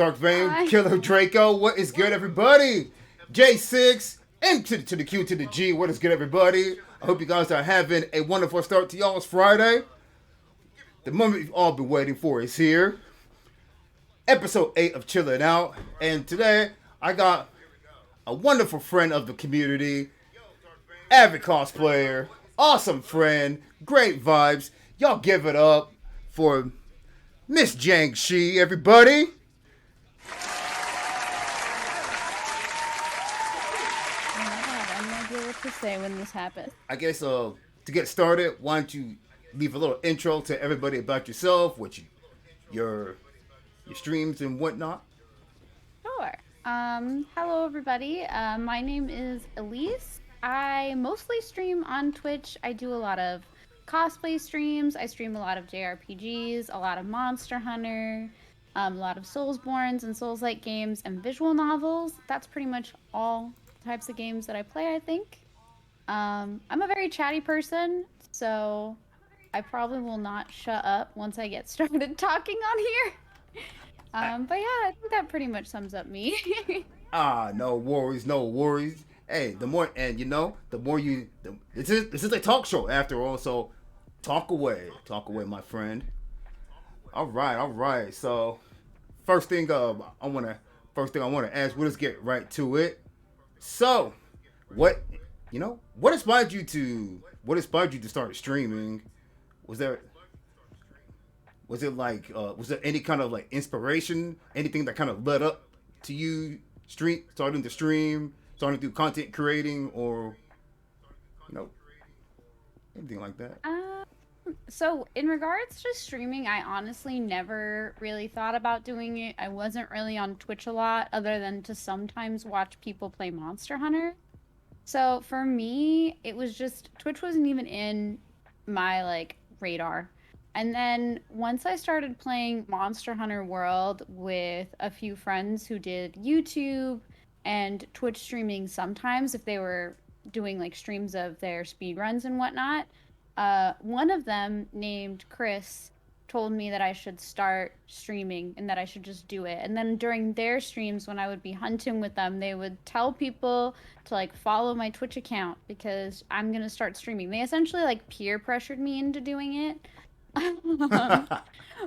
Dark Vein, Hi. Killer Draco, what is good, everybody? J6, M to the Q to the G, what is good, everybody? I hope you guys are having a wonderful start to y'all's Friday. The moment you've all been waiting for is here. Episode 8 of Chillin' Out. And today, I got a wonderful friend of the community, avid cosplayer, awesome friend, great vibes. Y'all give it up for Miss Jang Shi, everybody. Oh my god, I have no idea what to say when this happens. I guess to get started, why don't you leave a little intro to everybody about yourself, your your streams and whatnot. Sure. Hello everybody. My name is Elise. I mostly stream on Twitch. I do a lot of cosplay streams. I stream a lot of JRPGs, a lot of Monster Hunter, a lot of Soulsborns and Souls-like games and visual novels. That's pretty much all types of games that I play, I think. I'm a very chatty person, so I probably will not shut up once I get started talking on here. I, But yeah, I think that pretty much sums up me. no worries, no worries. Hey, the more and the more this is a talk show after all. So talk away, my friend. All right, all right. So first thing, I wanna first thing I wanna ask. We'll just get right to it. So, what what inspired you to start streaming? Was there was there any kind of like inspiration, anything that kind of led up to you starting to stream, starting to do content creating, or you know anything like that? um, so in regards to streaming, I honestly never really thought about doing it. I wasn't really on Twitch a lot, other than to sometimes watch people play Monster Hunter. So for me, it was just Twitch wasn't even in my like radar. And then once I started playing Monster Hunter World with a few friends who did YouTube and Twitch streaming sometimes if they were doing like streams of their speed runs and whatnot, one of them named Chris told me that I should start streaming and that I should just do it. And then during their streams, when I would be hunting with them, they would tell people to like follow my Twitch account because I'm gonna start streaming. They essentially like peer pressured me into doing it.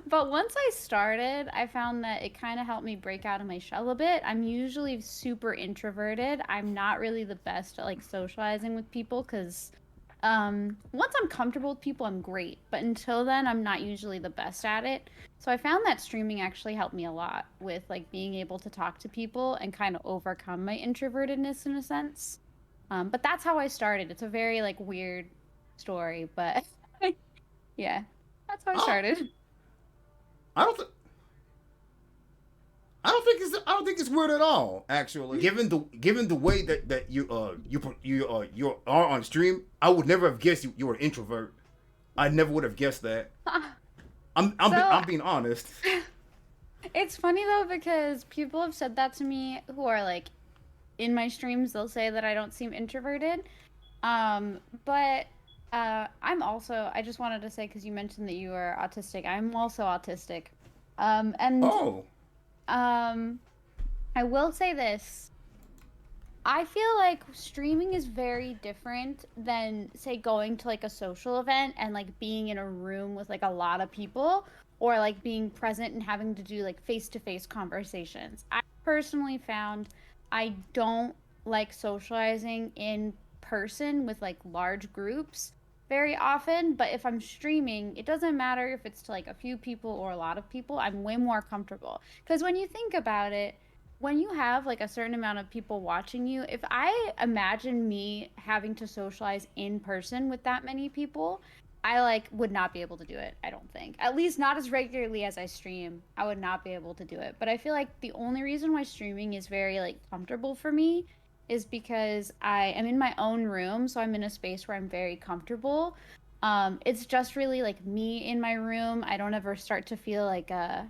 But once I started, I found that it kind of helped me break out of my shell a bit. I'm usually super introverted. I'm not really the best at like socializing with people because once I'm comfortable with people, I'm great. But until then, I'm not usually the best at it. So I found that streaming actually helped me a lot with like being able to talk to people and kind of overcome my introvertedness in a sense. But that's how I started. It's a very like weird story, but yeah, that's how I Oh, started. I don't. Th- I don't think it's weird at all. Actually, given the way that you are on stream, I would never have guessed you were an introvert. I never would have guessed that. So I'm being honest. it's funny though because people have said that to me who are like in my streams. They'll say that I don't seem introverted. But I'm also. I just wanted to say because you mentioned that you are autistic. I'm also autistic. And Oh, um, I will say this. I feel like streaming is very different than, say, going to like a social event and like being in a room with like a lot of people or like being present and having to do like face to face conversations. I personally found I don't like socializing in person with like large groups very often, but if I'm streaming, it doesn't matter if it's to like a few people or a lot of people, I'm way more comfortable. Because when you think about it, when you have like a certain amount of people watching you, if I imagine me having to socialize in person with that many people, I like would not be able to do it, I don't think. At least not as regularly as I stream. I would not be able to do it. But I feel like the only reason why streaming is very like comfortable for me is because I am in my own room, so I'm in a space where I'm very comfortable. It's just really like me in my room. I don't ever start to feel like I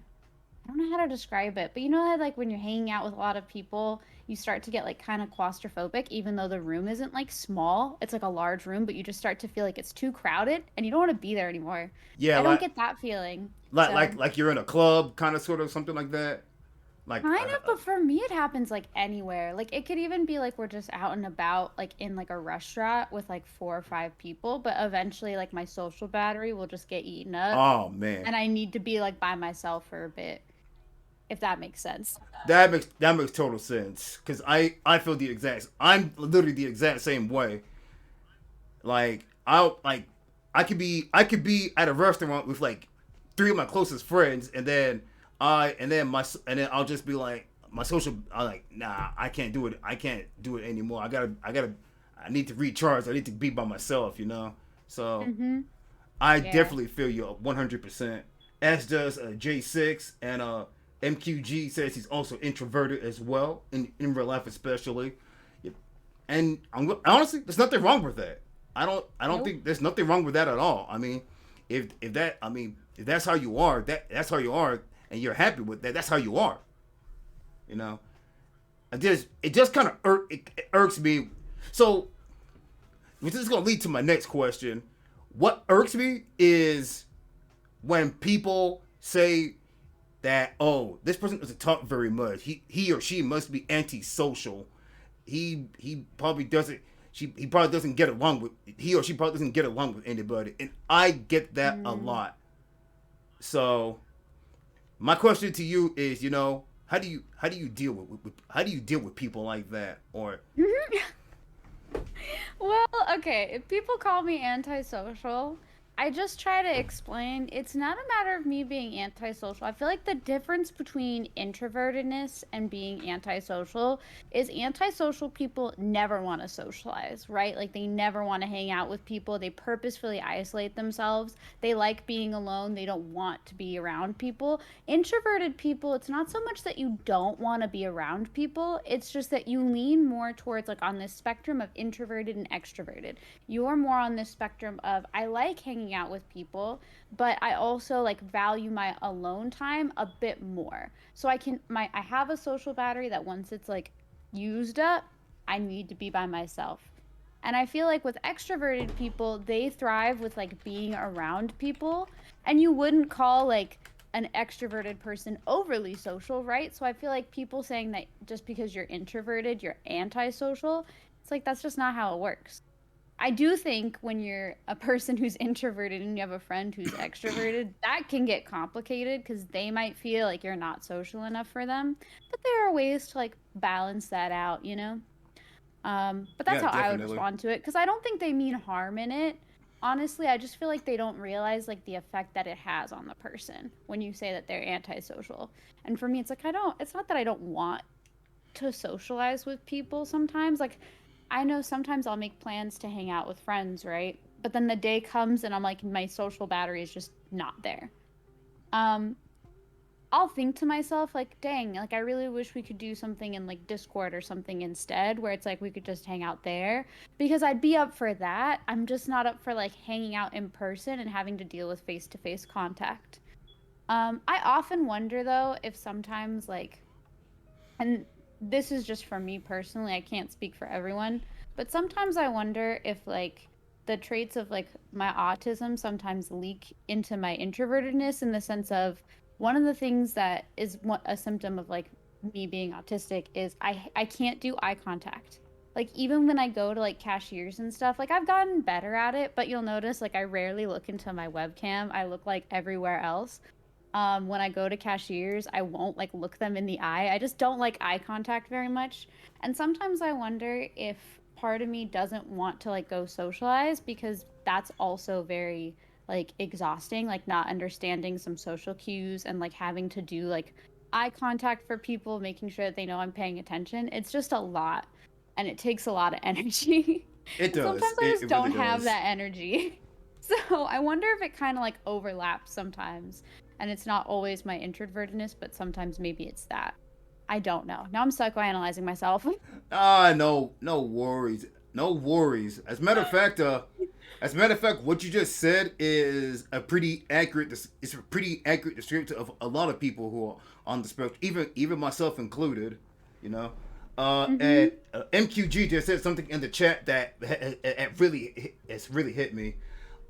don't know how to describe it, but you know how like when you're hanging out with a lot of people, you start to get like kind of claustrophobic, even though the room isn't like small. It's like a large room, but you just start to feel like it's too crowded and you don't want to be there anymore. yeah, I don't get that feeling. So like you're in a club, kind of, sort of, something like that. Like, Kind of, but for me, it happens like anywhere. Like, it could even be like we're just out and about, like in like a restaurant with like 4 or 5 people, but eventually, like, my social battery will just get eaten up, oh man, and I need to be like by myself for a bit, if that makes sense. that makes total sense. Cause I feel the exact. I'm literally the exact same way. Like I could be at a restaurant with like three of my closest friends, and then I'll just be like my social. I'm like, nah, I can't do it. I can't do it anymore. I need to recharge. I need to be by myself. So Mm-hmm. I Yeah. definitely feel you 100%. As does J6, and MQG says he's also introverted as well in real life, especially. And honestly, there's nothing wrong with that. I don't Nope. think there's nothing wrong with that at all. I mean, if that's how you are, that's how you are, and you're happy with that. That's how you are. You know. It just kind of it irks me. So this is gonna lead to my next question. What irks me is when people say that, oh, this person doesn't talk very much. He or she must be antisocial. He probably doesn't. He probably doesn't get along with he or she probably doesn't get along with anybody, and I get that a Mm. lot. So my question to you is, how do you deal with how do you deal with people like that? Or Well, okay, if people call me antisocial, I just try to explain it's not a matter of me being antisocial. I feel like the difference between introvertedness and being antisocial is antisocial people never want to socialize, right? Like they never want to hang out with people. They purposefully isolate themselves. They like being alone. They don't want to be around people. Introverted people, it's not so much that you don't want to be around people, it's just that you lean more towards like on this spectrum of introverted and extroverted. You're more on this spectrum of I like hanging out with people, but I also like value my alone time a bit more. So I have a social battery that once it's like used up, I need to be by myself. And I feel like with extroverted people, they thrive with like being around people. And you wouldn't call like an extroverted person overly social, right? So I feel like people saying that just because you're introverted, you're antisocial, it's like that's just not how it works. I do think when you're a person who's introverted and you have a friend who's extroverted, that can get complicated because they might feel like you're not social enough for them. But there are ways to like balance that out, you know? But that's yeah, how I would definitely. respond to it because I don't think they mean harm in it. Honestly, I just feel like they don't realize like the effect that it has on the person when you say that they're antisocial. And for me, it's like it's not that I don't want to socialize with people sometimes. Like I know sometimes I'll make plans to hang out with friends, right? But then the day comes and I'm like my social battery is just not there. Um I'll think to myself like, dang, like I really wish we could do something in like Discord or something instead where it's like we could just hang out there because I'd be up for that. I'm just not up for like hanging out in person and having to deal with face-to-face contact. I often wonder though if sometimes like and this is just for me personally, I can't speak for everyone, but sometimes I wonder if like the traits of like my autism sometimes leak into my introvertedness in the sense of one of the things that is a symptom of like me being autistic is I can't do eye contact. Like even when I go to like cashiers and stuff, like I've gotten better at it, but you'll notice like I rarely look into my webcam. I look like everywhere else. When I go to cashiers, I won't like look them in the eye. I just don't like eye contact very much. And sometimes I wonder if part of me doesn't want to like go socialize because that's also very like exhausting, like not understanding some social cues and like having to do like eye contact for people, making sure that they know I'm paying attention. It's just a lot and it takes a lot of energy. It And does. sometimes I just It really don't have does. that energy. So I wonder if it kind of like overlaps sometimes and it's not always my introvertedness, but sometimes maybe it's that. I don't know. Now I'm psychoanalyzing myself. No, no worries, no worries. As a matter of fact, what you just said is a pretty accurate. It's a pretty accurate description of a lot of people who are on the spectrum, even myself included. You know, Mm-hmm. and MQG just said something in the chat that it really hit me.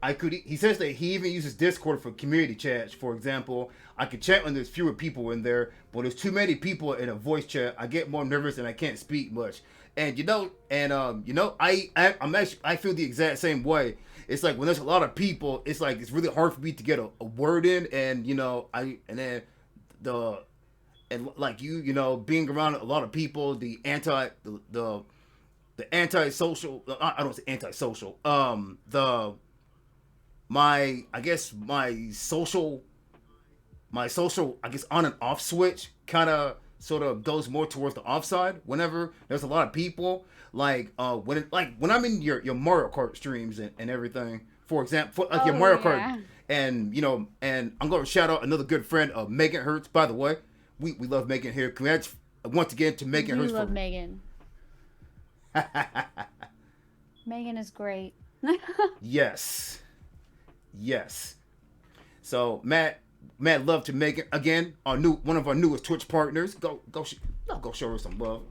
I could. He says that he even uses Discord for community chats. For example, I could chat when there's fewer people in there, but there's too many people in a voice chat. I get more nervous and I can't speak much. And I'm actually I feel the exact same way. It's like when there's a lot of people, it's like it's really hard for me to get a word in, and the like being around a lot of people, the antisocial. I don't say antisocial. The my I guess my social I guess on and off switch kind of sort of goes more towards the off side whenever there's a lot of people when I'm in your Mario Kart streams and everything, for example, like your Oh Mario Kart, yeah. and I'm going to shout out another good friend, Megan Hertz, by the way. We love Megan here. Congrats once again to We Megan do Hertz love for Megan. Megan is great. yes, yes. So Matt, love to Megan again, one of our newest Twitch partners. Go show her some love.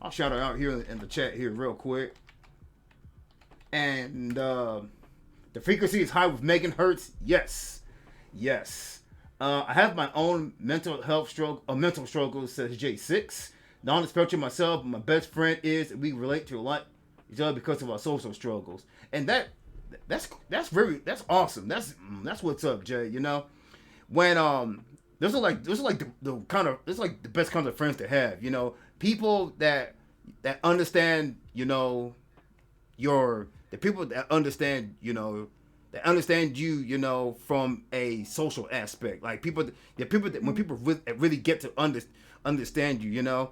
I'll shout her out here in the chat here real quick. And the frequency is high with Megan Hertz. Yes, yes. I have my own mental struggles, says J6. Not on the spectrum myself, but my best friend is, and we relate to a lot each other because of our social struggles. And that's awesome. That's what's up, Jay. When those are like the kind of this is like the best kinds of friends to have. People that understand. The people that understand. That understand you. From a social aspect. Like people that when people really get to understand you.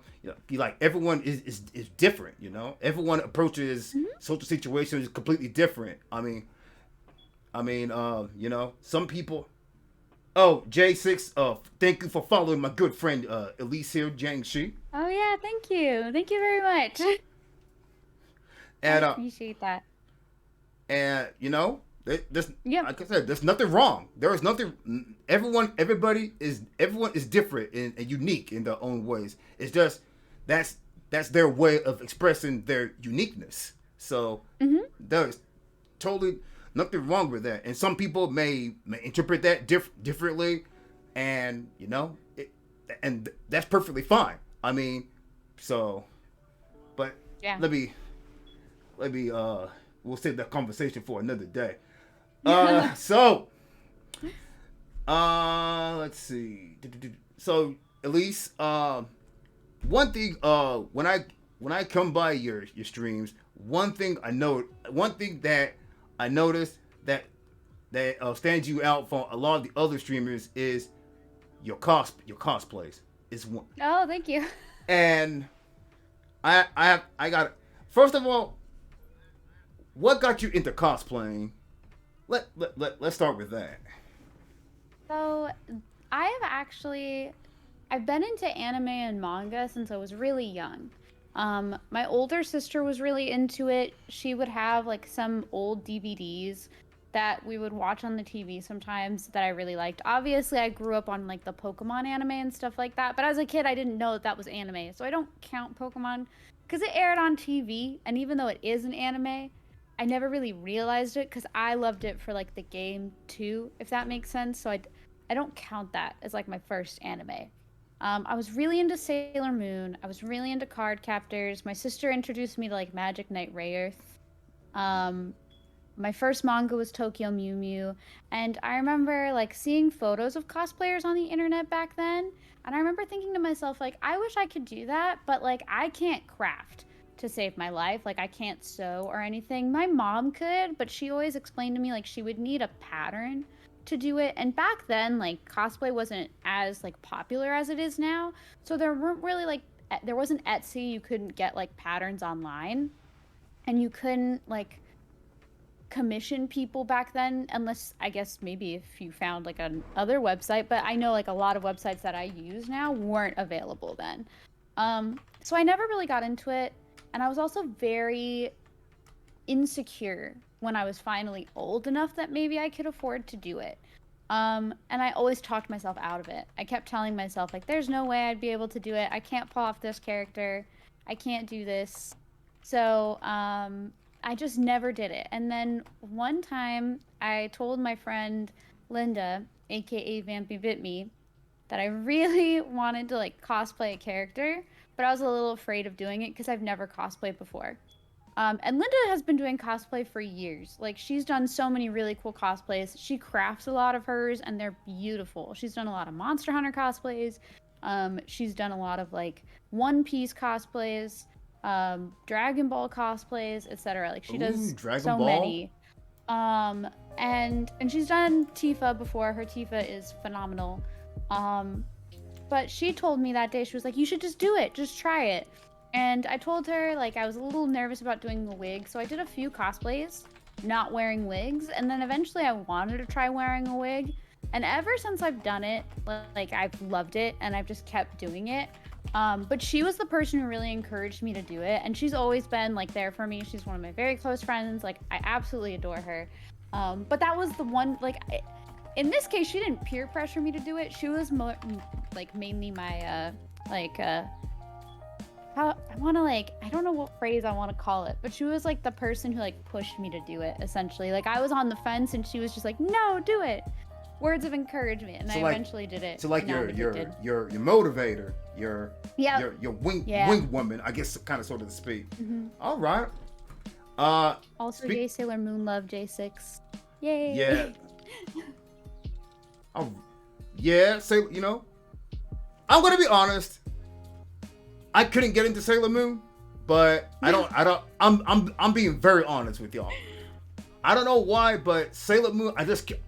Like everyone is different. Everyone approaches social situations completely different. Some people. Oh, J6, thank you for following my good friend Elise here, Jiang Shi. Oh yeah, thank you. Thank you very much. I And appreciate that. there's Yep. like I said, there's nothing wrong. There is nothing. Everyone is different and unique in their own ways. It's just that's their way of expressing their uniqueness. So Mhm. there's totally nothing wrong with that. And some people may interpret that differently, and and that's perfectly fine. So, but Yeah. let me we'll save that conversation for another day. So let's see. So Elise, one thing when I come by your streams, one thing that I noticed that stands you out from a lot of the other streamers is your cosplays is one. Oh, thank you. And I got first of all, what got you into cosplaying? Let's start with that. So, I have actually I've been into anime and manga since I was really young. My older sister was really into it. She would have like some old DVDs that we would watch on the TV sometimes that I really liked. Obviously, I grew up on like the Pokemon anime and stuff like that, but as a kid, I didn't know that that was anime. So I don't count Pokemon because it aired on TV, and even though it is an anime, I never really realized it because I loved it for like the game too, if that makes sense. So I don't count that as like my first anime. I was really into Sailor Moon. I was really into card captors. My sister introduced me to like Magic Knight Rayearth. Um, my first manga was Tokyo Mew Mew, and I remember like seeing photos of cosplayers on the internet back then, and I remember thinking to myself like, I wish I could do that, but like I can't craft to save my life. Like I can't sew or anything. My mom could, but she always explained to me like she would need a pattern to do it. And back then, like cosplay wasn't as like popular as it is now. So there weren't really like there wasn't Etsy. You couldn't get like patterns online, and you couldn't like commission people back then unless I guess maybe if you found like another website, but I know like a lot of websites that I use now weren't available then. So I never really got into it, and I was also very insecure when I was finally old enough that maybe I could afford to do it. And I always talked myself out of it. I kept telling myself, like, there's no way I'd be able to do it. I can't pull off this character. I can't do this. So, I just never did it. And then one time I told my friend Linda, aka Vampy Bit Me, that I really wanted to like cosplay a character, but I was a little afraid of doing it because I've never cosplayed before. And Linda has been doing cosplay for years. Like she's done so many really cool cosplays. She crafts a lot of hers, and they're beautiful. She's done a lot of Monster Hunter cosplays. She's done a lot of like One Piece cosplays, Dragon Ball cosplays, etc. Like she Ooh, does Dragon so Ball. many. And she's done Tifa before. Her Tifa is phenomenal. Um, but she told me that day, she was like, you should just do it, just try it. And I told her, like, I was a little nervous about doing the wig, so I did a few cosplays not wearing wigs, and then eventually I wanted to try wearing a wig. And ever since I've done it, like, I've loved it, and I've just kept doing it. But she was the person who really encouraged me to do it, and she's always been, like, there for me. She's one of my very close friends. Like, I absolutely adore her. But that was the one, like, in this case, she didn't peer pressure me to do it. She was more, like, mainly my, how I want to, like, I don't know what phrase I want to call it, but she was like the person who like pushed me to do it, essentially. Like I was on the fence and she was just like, no, do it. Words of encouragement, and So I like, eventually did it. So like and now I'm your addicted. motivator, Yeah. your wing Yeah. wing woman, I guess, kind of sort of to speak. All right. Also, speak- J Sailor Moon love J6. Yay. Yeah. Oh, yeah. Say, you know, I'm gonna be honest. I couldn't get into Sailor Moon, but I'm being very honest with y'all. I don't know why, but Sailor Moon, I just couldn't.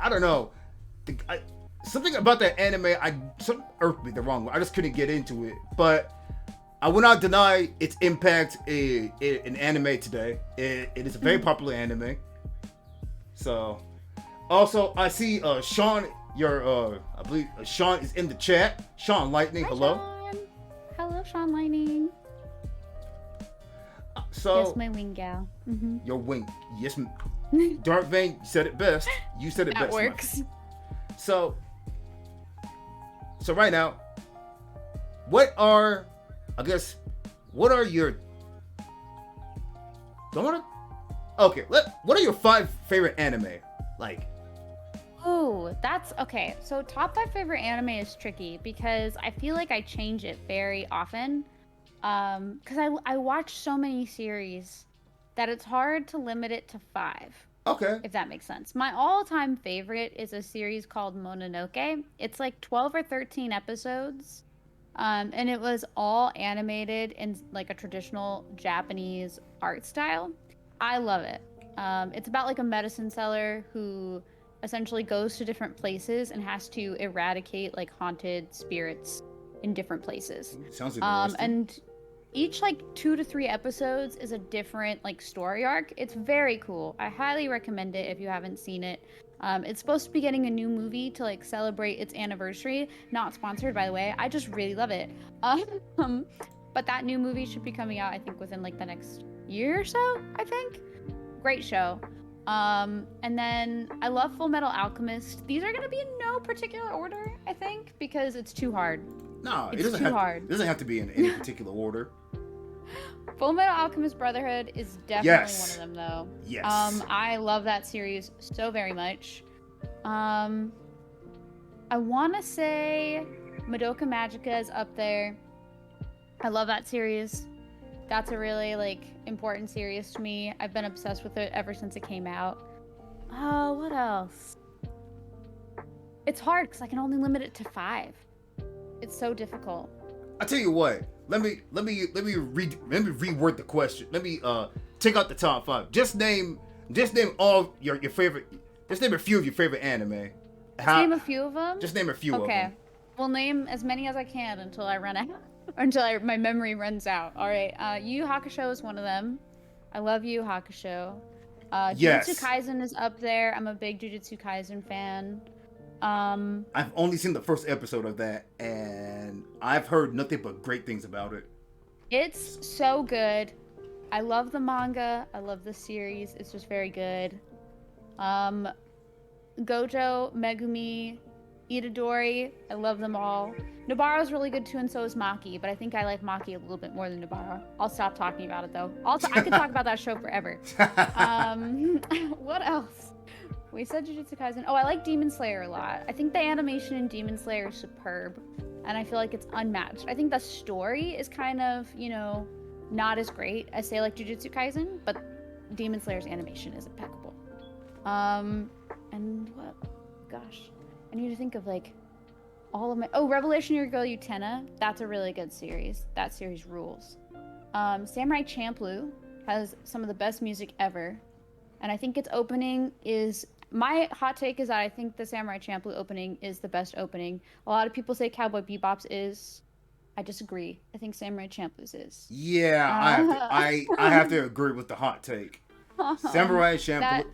I don't know. Something about that anime, some irked me the wrong way. I just couldn't get into it. But I will not deny its impact in anime today. It is a very popular anime. So, also I see Sean. I believe Sean is in the chat. Sean Lightning, Hi, hello. Sean. Hello, Sean Lightning. So Yes, my wing gal. your wing, yes, Dark Vein, you said it best. You said it That best. Mike. works. So right now, what are your? Don't want to. Okay, what are your 5 favorite anime? Like, Oh, that's okay. So top 5 favorite anime is tricky because I feel like I change it very often. Because I watch so many series that it's hard to limit it to 5, okay, if that makes sense. My all-time favorite is a series called Mononoke. It's like 12 or 13 episodes. And it was all animated in like a traditional Japanese art style. I love it. It's about like a medicine seller who essentially goes to different places and has to eradicate like haunted spirits in different places. sounds interesting. And each like 2 to 3 episodes is a different like story arc. It's very cool. I highly recommend it if you haven't seen it. It's supposed to be getting a new movie to like celebrate its anniversary. Not sponsored, by the way. I just really love it. But that new movie should be coming out, I think, within like the next year or so. I think. Great show. And then I love Full Metal Alchemist. These are gonna be in no particular order, I think, because it's too hard. No, it's it doesn't too hard. It doesn't have to be in any particular order. Full Metal Alchemist Brotherhood is definitely one of them, though. Yes. I love that series so very much. I want to say Madoka Magica is up there. I love that series. That's a really like important series to me. I've been obsessed with it ever since it came out. Oh, what else? It's hard because I can only limit it to 5. It's so difficult. I tell you what. Let me reword the question. Let me take out the top 5. Just name all your favorite. Just name a few of your favorite anime. Name a few of them. Just name a few of them. Okay. We'll name as many as I can until I run out. Until my memory runs out. All right. Yu Yu Hakusho is one of them. I love Yu Yu Hakusho. Yes. Jujutsu Kaisen is up there. I'm a big Jujutsu Kaisen fan. I've only seen the first episode of that, and I've heard nothing but great things about it. It's so good. I love the manga. I love the series. It's just very good. Gojo, Megumi, Itadori, I love them all. Nobara's really good too, and so is Maki, but I think I like Maki a little bit more than Nobara. I'll stop talking about it though. I could talk about that show forever. What else? We said Jujutsu Kaisen. Oh, I like Demon Slayer a lot. I think the animation in Demon Slayer is superb, and I feel like it's unmatched. I think the story is kind of, you know, not as great as, say, like Jujutsu Kaisen, but Demon Slayer's animation is impeccable. And what? Gosh, I need to think of like all of my. Oh, Revolutionary Girl Utena. That's a really good series. That series rules. Samurai Champloo has some of the best music ever, and I think its opening is. My hot take is that I think the Samurai Champloo opening is the best opening. A lot of people say Cowboy Bebop's is. I disagree. I think Samurai Champloo's is. Yeah, I have to agree with the hot take. Samurai Champloo.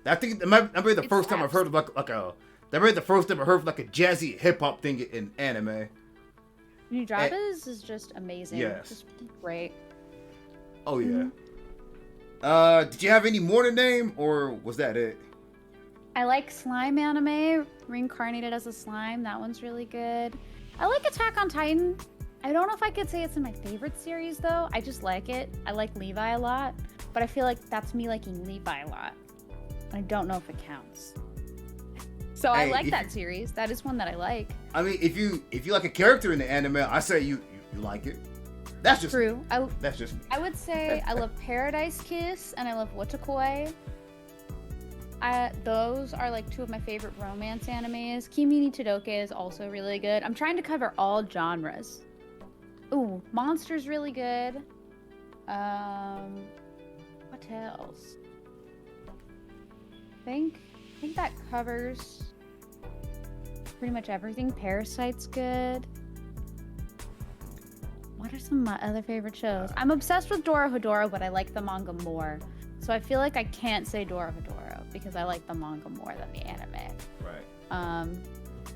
I think that might be the first time I've heard of like a. That might be the first time I heard of like a jazzy hip hop thing in anime. New Dramas is just amazing. Yes. Just great. Oh yeah. Did you have any more to name, or was that it? I like slime anime, reincarnated as a slime. That one's really good. I like Attack on Titan. I don't know if I could say it's in my favorite series though. I just like it. I like Levi a lot, but I feel like that's me liking Levi a lot. I don't know if it counts. So I like that series. That is one that I like. I mean, if you like a character in the anime, I say you like it. That's just true. That's just me. I would say I love Paradise Kiss and I love Wotakoi. Those are like two of my favorite romance animes. Kimi ni Todoke is also really good. I'm trying to cover all genres. Ooh, Monster's really good. What else? I think that covers pretty much everything. Parasite's good. What are some of my other favorite shows? I'm obsessed with Dorohedoro, but I like the manga more. So I feel like I can't say Dorohedoro because I like the manga more than the anime. Right.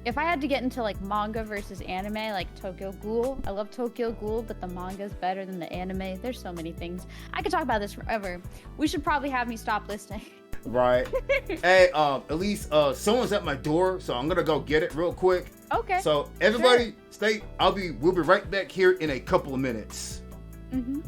If I had to get into like manga versus anime, like Tokyo Ghoul, I love Tokyo Ghoul, but the manga's better than the anime. There's so many things. I could talk about this forever. We should probably have me stop listening. Right. Hey, at least someone's at my door, so I'm gonna go get it real quick. Okay. So everybody, stay. We'll be right back here in a couple of minutes. Mm-hmm.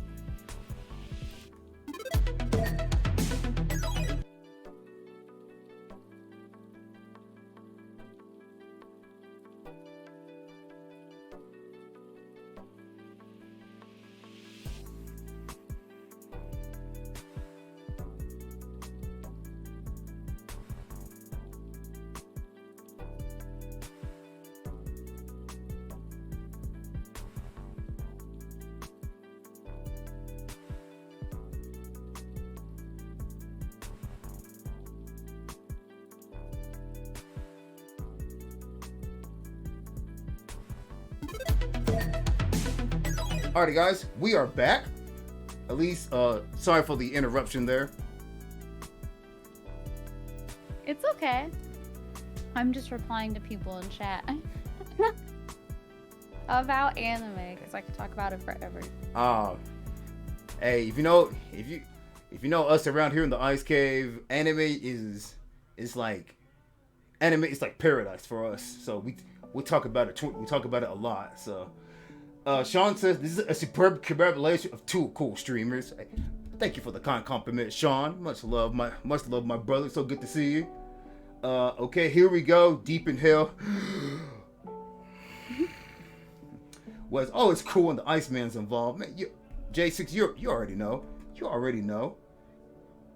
Alrighty, guys, we are back. At least, sorry for the interruption there. It's okay. I'm just replying to people in chat about anime because I could talk about it forever. Hey, if you know us around here in the Ice Cave, anime is like paradise for us. So we talk about it. We talk about it a lot. So. Sean says this is a superb collaboration of two cool streamers. Thank you for the kind compliment, Sean. Much love, my brother. So good to see you. Okay, here we go. Deep in hell. It's cool when the Iceman's involved. Man, J6, you already know. You already know.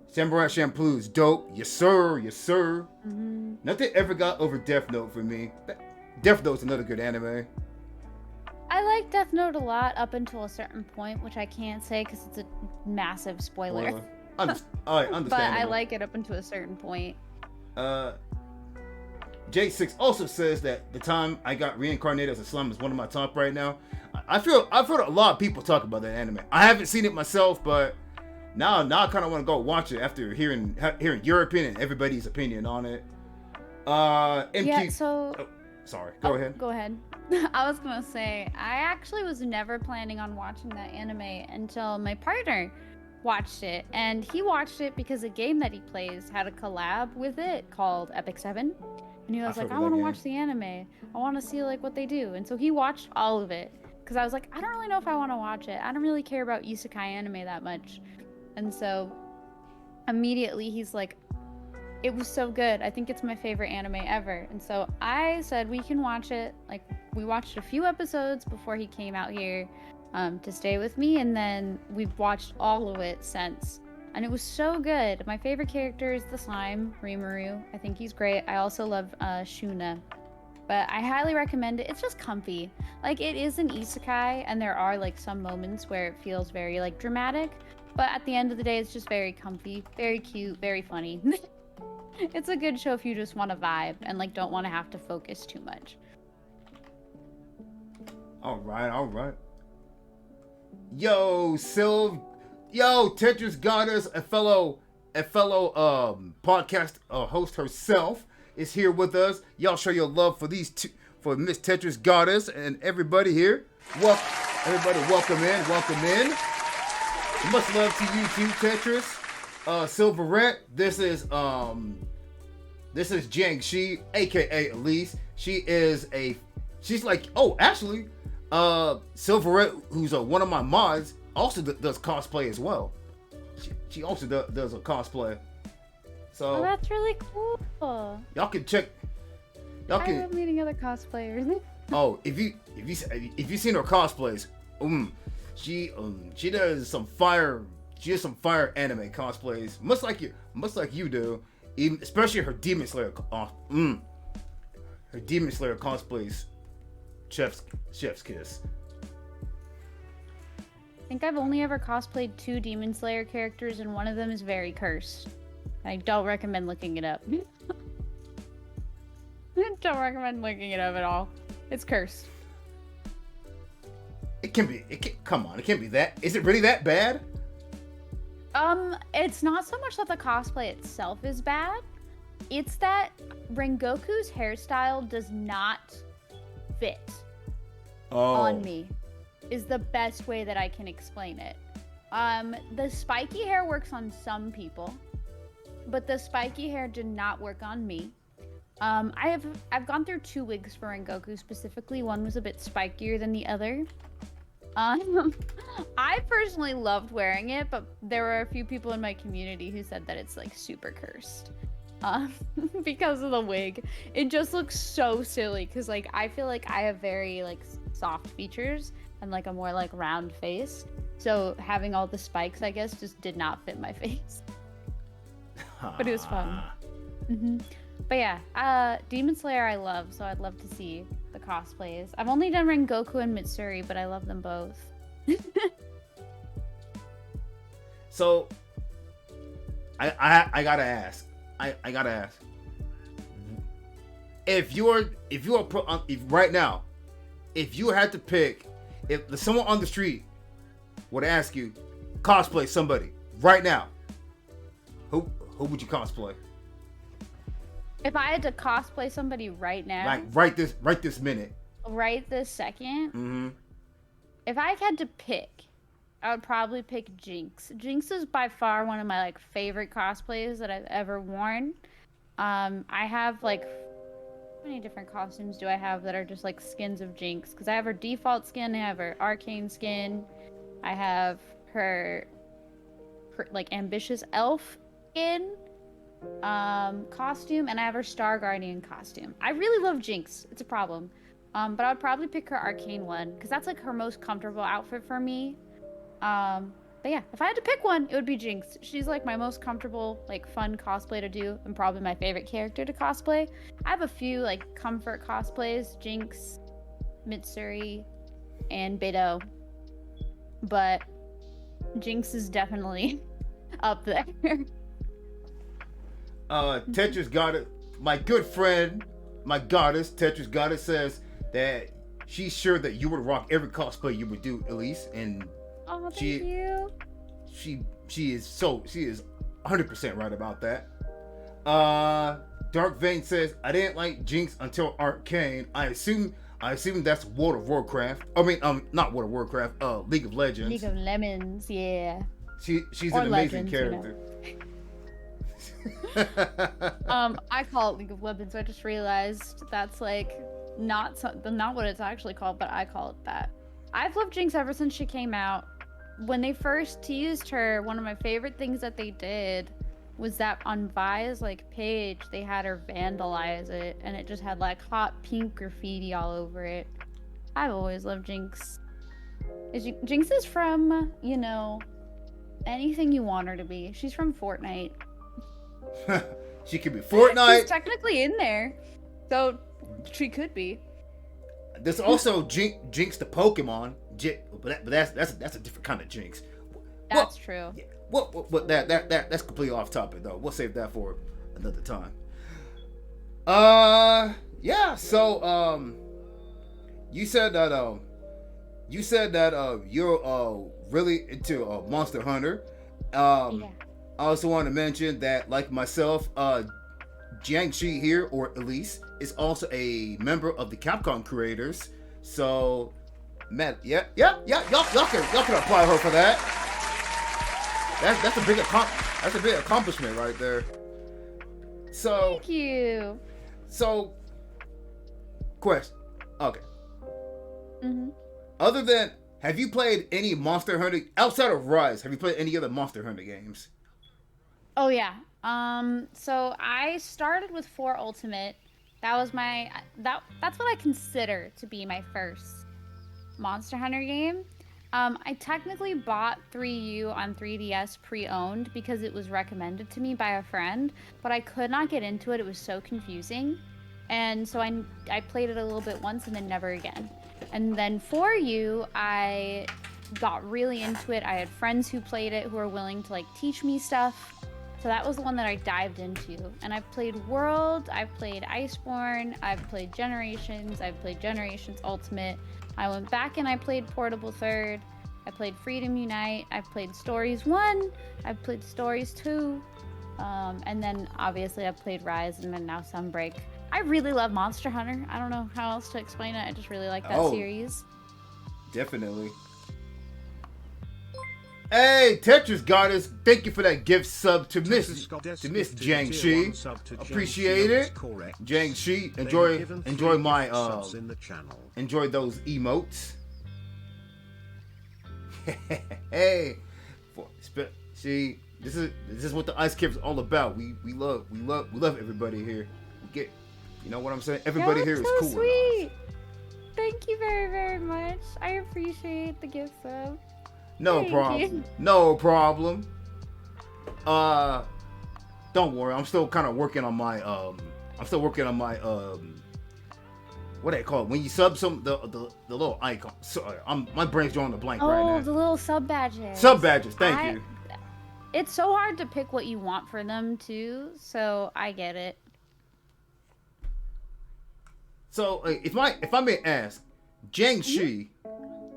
Samurai Champloo is dope. Yes, sir. Yes, sir. Mm-hmm. Nothing ever got over Death Note for me. Death Note's another good anime. I like Death Note a lot up until a certain point, which I can't say because it's a massive spoiler. Understandable. But I like it up until a certain point. J6 also says that the time I got reincarnated as a slime is one of my top right now. I've heard a lot of people talk about that anime. I haven't seen it myself, but now I kind of want to go watch it after hearing your opinion and everybody's opinion on it. MQ. Yeah. So. Oh, sorry. Go ahead. Go ahead. I was gonna say I actually was never planning on watching that anime until my partner watched it, and he watched it because a game that he plays had a collab with it called Epic 7. And he was like, I want to watch the anime. I want to see like what they do. And so he watched all of it because I was like, I don't really know if I want to watch it. I don't really care about isekai anime that much. And so immediately he's like, it was so good. I think it's my favorite anime ever. And so I said we can watch it. Like, we watched a few episodes before he came out here to stay with me, and then we've watched all of it since. And it was so good. My favorite character is the slime, Rimuru. I think he's great. I also love Shuna. But I highly recommend it. It's just comfy. Like, it is an isekai, and there are like some moments where it feels very like dramatic. But at the end of the day, it's just very comfy, very cute, very funny. It's a good show if you just want to vibe and like don't want to have to focus too much. All right. Yo, Tetris Goddess, a fellow podcast host herself, is here with us. Y'all show your love for these two, for Miss Tetris Goddess and everybody here. Welcome in. Much love to you too, Tetris. Silverette, this is Jiangxi, aka Elise. She's Silverette, who's one of my mods, also does cosplay as well. She also does a cosplay. So that's really cool. Y'all can check. I love meeting other cosplayers. Oh, if you seen her cosplays, she does some fire. She does some fire anime cosplays, much like you do. Even especially her Demon Slayer. Her Demon Slayer cosplays. Chef's kiss. I think I've only ever cosplayed 2 Demon Slayer characters, and one of them is very cursed. I don't recommend looking it up. Don't recommend looking it up at all. It's cursed. Come on, it can't be that. Is it really that bad? It's not so much that the cosplay itself is bad. It's that Rengoku's hairstyle does not fit on me, is the best way that I can explain it. The spiky hair works on some people, but the spiky hair did not work on me. I've gone through 2 wigs for Rengoku specifically. One was a bit spikier than the other. I personally loved wearing it, but there were a few people in my community who said that it's like super cursed because of the wig. It just looks so silly because like I feel like I have very like soft features and like a more like round face, so having all the spikes I guess just did not fit my face. But it was fun. But yeah, Demon Slayer I love, so I'd love to see the cosplays. I've only done Rengoku and Mitsuri, but I love them both. So, I gotta ask. I gotta ask. If right now, if you had to pick, if someone on the street would ask you, cosplay somebody right now, who would you cosplay? If I had to cosplay somebody right now, like right this minute, right this second, if I had to pick, I would probably pick Jinx. Jinx is by far one of my like favorite cosplays that I've ever worn. I have like, how many different costumes do I have that are just like skins of Jinx? Because I have her default skin, I have her arcane skin, I have her like ambitious elf skin costume, and I have her Star Guardian costume. I really love Jinx. It's a problem. But I would probably pick her arcane one because that's like her most comfortable outfit for me. But yeah, if I had to pick one, it would be Jinx. She's like my most comfortable, like fun cosplay to do, and probably my favorite character to cosplay. I have a few like comfort cosplays: Jinx, Mitsuri, and Beidou. But Jinx is definitely up there. Tetris Goddess, my good friend, my goddess, Tetris Goddess says that she's sure that you would rock every cosplay you would do, Elise, and thank you. She is 100% right about that. Dark Vein says, I didn't like Jinx until Arcane. I assume that's World of Warcraft. I mean, not World of Warcraft, League of Legends. League of Lemons, yeah. She's Or an amazing Legends, character. I call it League of Legends. I just realized that's like not what it's actually called, but I call it that. I've loved Jinx ever since she came out. When they first teased her, one of my favorite things that they did was that on Vi's like page, they had her vandalize it, and it just had like hot pink graffiti all over it. I've always loved Jinx. Jinx is from, you know, anything you want her to be. She's from Fortnite. She could be Fortnite. She's technically in there, so she could be. There's also Jinx the Pokemon, but that's a different kind of Jinx. That's true. Yeah, that's completely off topic though. We'll save that for another time. Yeah. So you said that you're really into Monster Hunter. Yeah. I also want to mention that, like myself, Jiangxi here, or Elise, is also a member of the Capcom creators. So, man, yeah, y'all can apply her for that. That's a big accomplishment right there. So, Thank you. So, question. Okay. Mm-hmm. Other than, have you played any Monster Hunter outside of Rise? Have you played any other Monster Hunter games? Oh yeah. So I started with 4 Ultimate. That was that's what I consider to be my first Monster Hunter game. I technically bought 3U on 3DS pre-owned because it was recommended to me by a friend, but I could not get into it. It was so confusing. And so I played it a little bit once and then never again. And then 4U, I got really into it. I had friends who played it who were willing to like teach me stuff. So that was the one that I dived into. And I've played World, I've played Iceborne, I've played Generations, I've played Generations Ultimate. I went back and I played Portable Third. I played Freedom Unite. I've played Stories 1. I've played Stories 2. And then obviously I've played Rise and then now Sunbreak. I really love Monster Hunter. I don't know how else to explain it. I just really like that series. Definitely. Hey, Tetris Goddess, thank you for that gift sub to Miss Jiangxi. Appreciate it. Jiangxi, enjoy my enjoy those emotes. Hey, see, this is what the Ice Cave is all about. We love everybody here. We get, you know what I'm saying? Everybody here is so cool. Sweet. Thank you very, very much. I appreciate the gift sub. No problem. No problem. Don't worry. I'm still kind of working on my what do they call it? When you sub the little icon. Sorry, my brain's drawing a blank right now. Oh, the little sub badges. Sub badges. Thank you. It's so hard to pick what you want for them too, so I get it. So if I may ask, Jiangxi,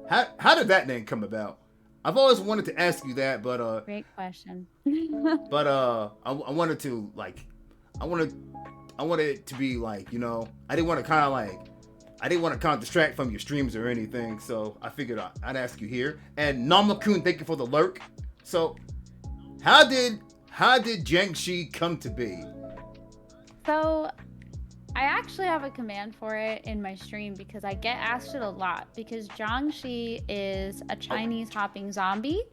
how did that name come about? I've always wanted to ask you that, but great question. But I wanted to like, I wanted it to be like, you know, I didn't want to distract from your streams or anything, so I figured I'd ask you here. And Namakun, thank you for the lurk. So, how did Jiangxi come to be? So, I actually have a command for it in my stream because I get asked it a lot because Jiangxi is a Chinese hopping zombie.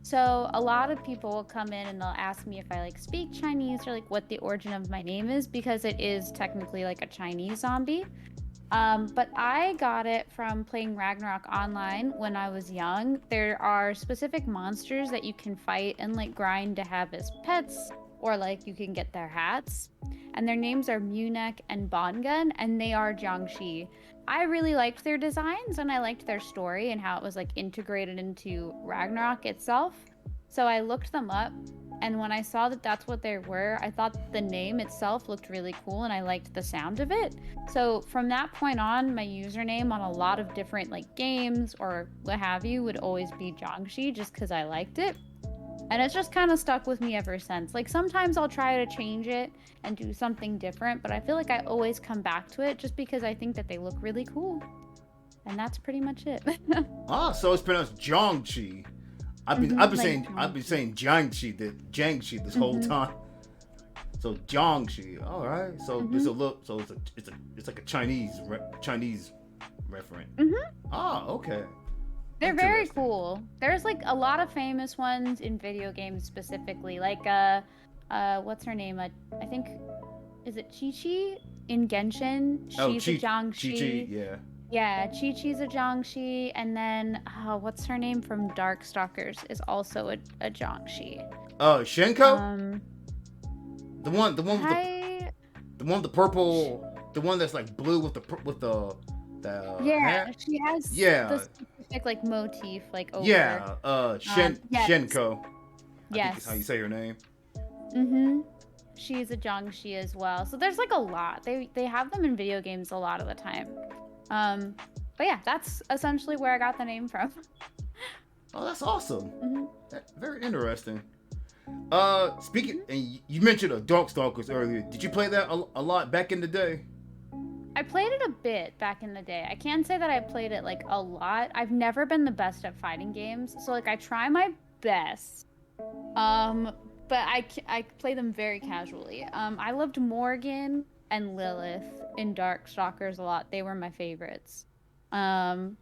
So a lot of people will come in and they'll ask me if I like speak Chinese or like what the origin of my name is because it is technically like a Chinese zombie. But I got it from playing Ragnarok online when I was young. There are specific monsters that you can fight and like grind to have as pets, or like you can get their hats. And their names are Munek and Bongun, and they are Jiangxi. I really liked their designs and I liked their story and how it was like integrated into Ragnarok itself. So I looked them up, and when I saw that that's what they were, I thought the name itself looked really cool and I liked the sound of it. So from that point on, my username on a lot of different like games or what have you would always be Jiangxi just because I liked it. And it's just kind of stuck with me ever since. Like sometimes I'll try to change it and do something different, but I feel like I always come back to it just because I think that they look really cool. And that's pretty much it. So it's pronounced Jiangxi. I've been saying Jiangxi this whole time. So Jiangxi, all right. So it's like a Chinese referent. Ah, okay. They're very cool. There's like a lot of famous ones in video games specifically. Like what's her name? I think is it Chi-Chi in Genshin? She's a Jiangxi. Chi-Chi, yeah. Yeah, Chi-Chi's a Jiangxi, and then what's her name from Darkstalkers is also a Jiangxi. Shenko? The one with the purple, the one that's like blue with the yeah, hat? she has the specific like motif like over. Yeah, yes. Shenko. I Yes. think is how you say her name. She's a Jiangxi as well. So there's like a lot. They have them in video games a lot of the time. But yeah, that's essentially where I got the name from. Oh, that's awesome. Very interesting. Speaking, and you mentioned Darkstalkers earlier. Did you play that a lot back in the day? I played it a bit back in the day. I can't say that I played it like a lot. I've never been the best at fighting games, so like I try my best. But I play them very casually. I loved Morgan and Lilith in Darkstalkers a lot. They were my favorites. But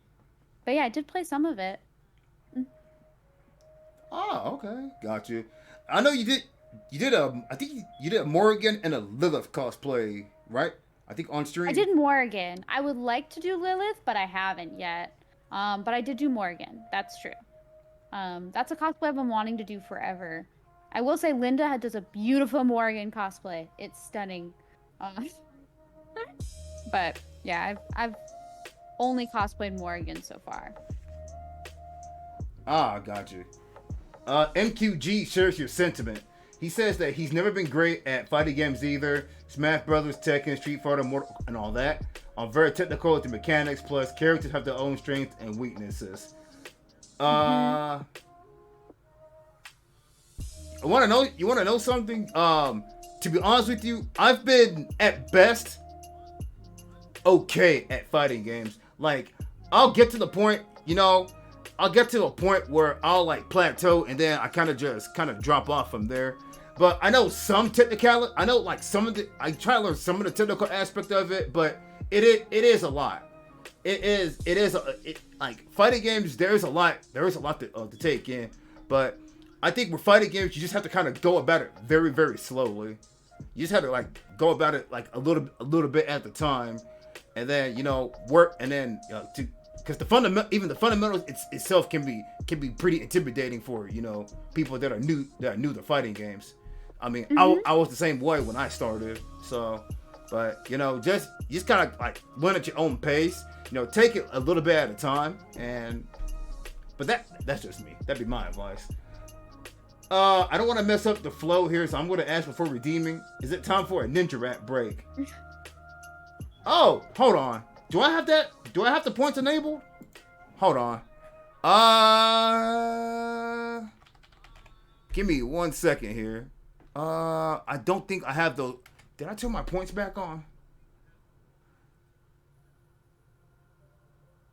yeah, I did play some of it. Oh, okay, got you. I know you did. I think you did a Morgan and a Lilith cosplay, right? I think on stream. I did Morgan. I would like to do Lilith, but I haven't yet. But I did do Morgan. That's true. That's a cosplay I've been wanting to do forever. I will say Linda does a beautiful Morgan cosplay. It's stunning. But yeah, I've only cosplayed Morgan so far. Ah, got you. MQG shares your sentiment. He says that he's never been great at fighting games either. Smash Brothers, Tekken, Street Fighter, Mortal, and all that. I'm very technical with the mechanics, plus characters have their own strengths and weaknesses. I want to know. You want to know something? To be honest with you, I've been at best okay at fighting games. Like, I'll get to the point, I'll get to a point where I'll like plateau and then I kind of drop off from there. But I know some technicality. I know like I try to learn some of the technical aspect of it, but it is a lot. Like fighting games. There's a lot to take in. But I think with fighting games, you just have to kind of go about it very, very slowly. You just have to like go about it like a little bit at the time, and then work, and then because the fundamentals itself can be pretty intimidating for people that are new to fighting games. I mean, I was the same way when I started. So, but just kind of like learn at your own pace. Take it a little bit at a time, but that's just me. That'd be my advice. I don't want to mess up the flow here, so I'm going to ask before redeeming. Is it time for a ninja rap break? Oh, hold on. Do I have that? Do I have the points enabled? Hold on. Give me 1 second here. I don't think I have those. Did I turn my points back on?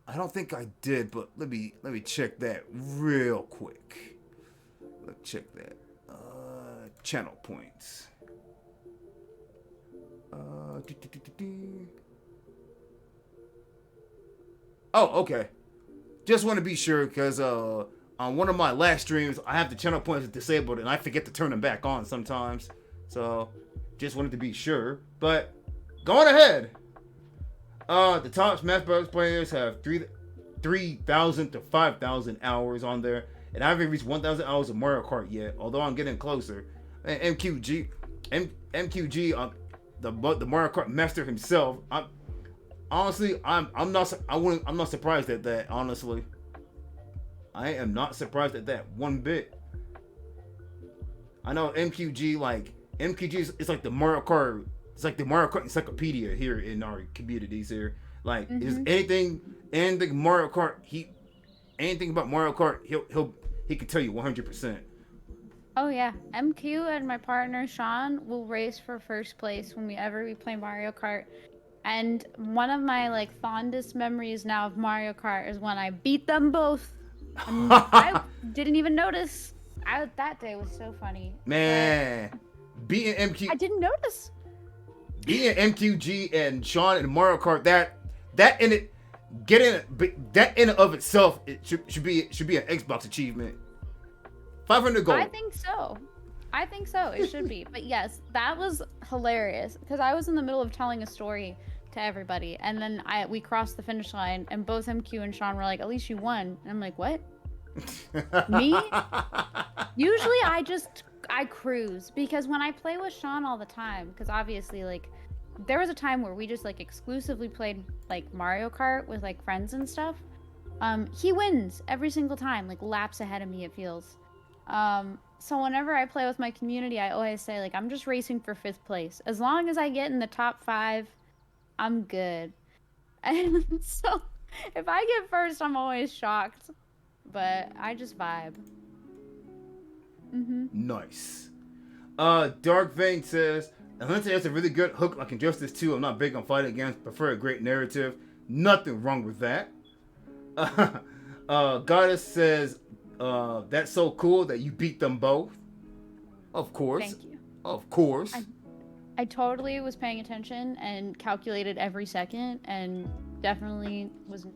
I don't think I did, but let me check that real quick. Let's check that. Channel points. Oh, okay. Just want to be sure because on one of my last streams, I have the channel points disabled and I forget to turn them back on sometimes. So, just wanted to be sure. But, going ahead. The top Smash Bros. Players have 3,000 to 5,000 hours on there. And I haven't reached 1,000 hours of Mario Kart yet, although I'm getting closer. And MQG, the Mario Kart master himself. I'm not surprised at that. Honestly, I am not surprised at that one bit. I know MQG is like the Mario Kart. It's like the Mario Kart encyclopedia here in our communities here. Like, is anything Mario Kart? Anything about Mario Kart? He can tell you 100%. Oh yeah, MQ and my partner Sean will race for first place whenever we play Mario Kart. And one of my fondest memories now of Mario Kart is when I beat them both And I didn't even notice. That day was so funny. Man, beating I didn't notice. beating MQG and Sean in Mario Kart, that in it, that in and of itself, it should be an Xbox achievement. 500 gold. I think so. It should be. But yes, that was hilarious because I was in the middle of telling a story to everybody, and then we crossed the finish line, and both MQ and Sean were like, "At least you won." And I'm like, "What? Me?" Usually, I cruise because when I play with Sean all the time, because obviously, like, there was a time where we just like exclusively played like Mario Kart with like friends and stuff. He wins every single time, like laps ahead of me. It feels. So whenever I play with my community, I always say, like, I'm just racing for 5th place. As long as I get in the top 5, I'm good. And so if I get first, I'm always shocked. But I just vibe. Nice. Dark Vein says, unless there's a really good hook like Injustice 2, I'm not big on fighting games, prefer a great narrative. Nothing wrong with that. Goddess says, that's so cool that you beat them both. Of course. Thank you. Of course. I totally was paying attention and calculated every second and definitely was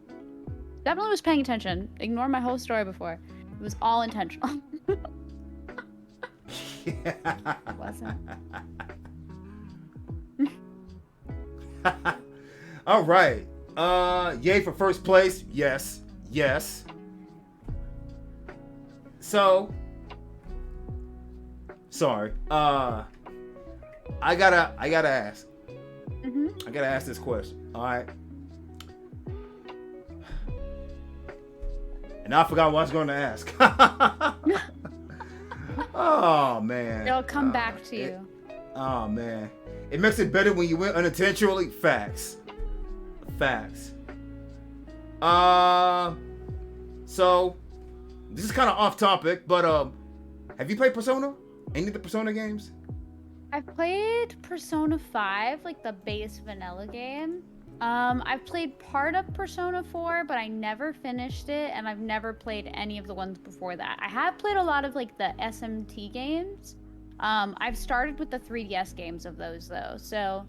paying attention. Ignore my whole story before. It was all intentional. It wasn't. All right. Yay for first place. Yes. Yes. So, sorry. I gotta ask. I gotta ask this question. All right. And I forgot what I was going to ask. Oh man. It'll come back to you. Oh man. It makes it better when you win unintentionally. Facts. So this is kind of off topic, but have you played Persona? Any of the Persona games? I've played Persona 5, like the base vanilla game. I've played part of Persona 4, but I never finished it, and I've never played any of the ones before that. I have played a lot of like the SMT games. I've started with the 3DS games of those though, so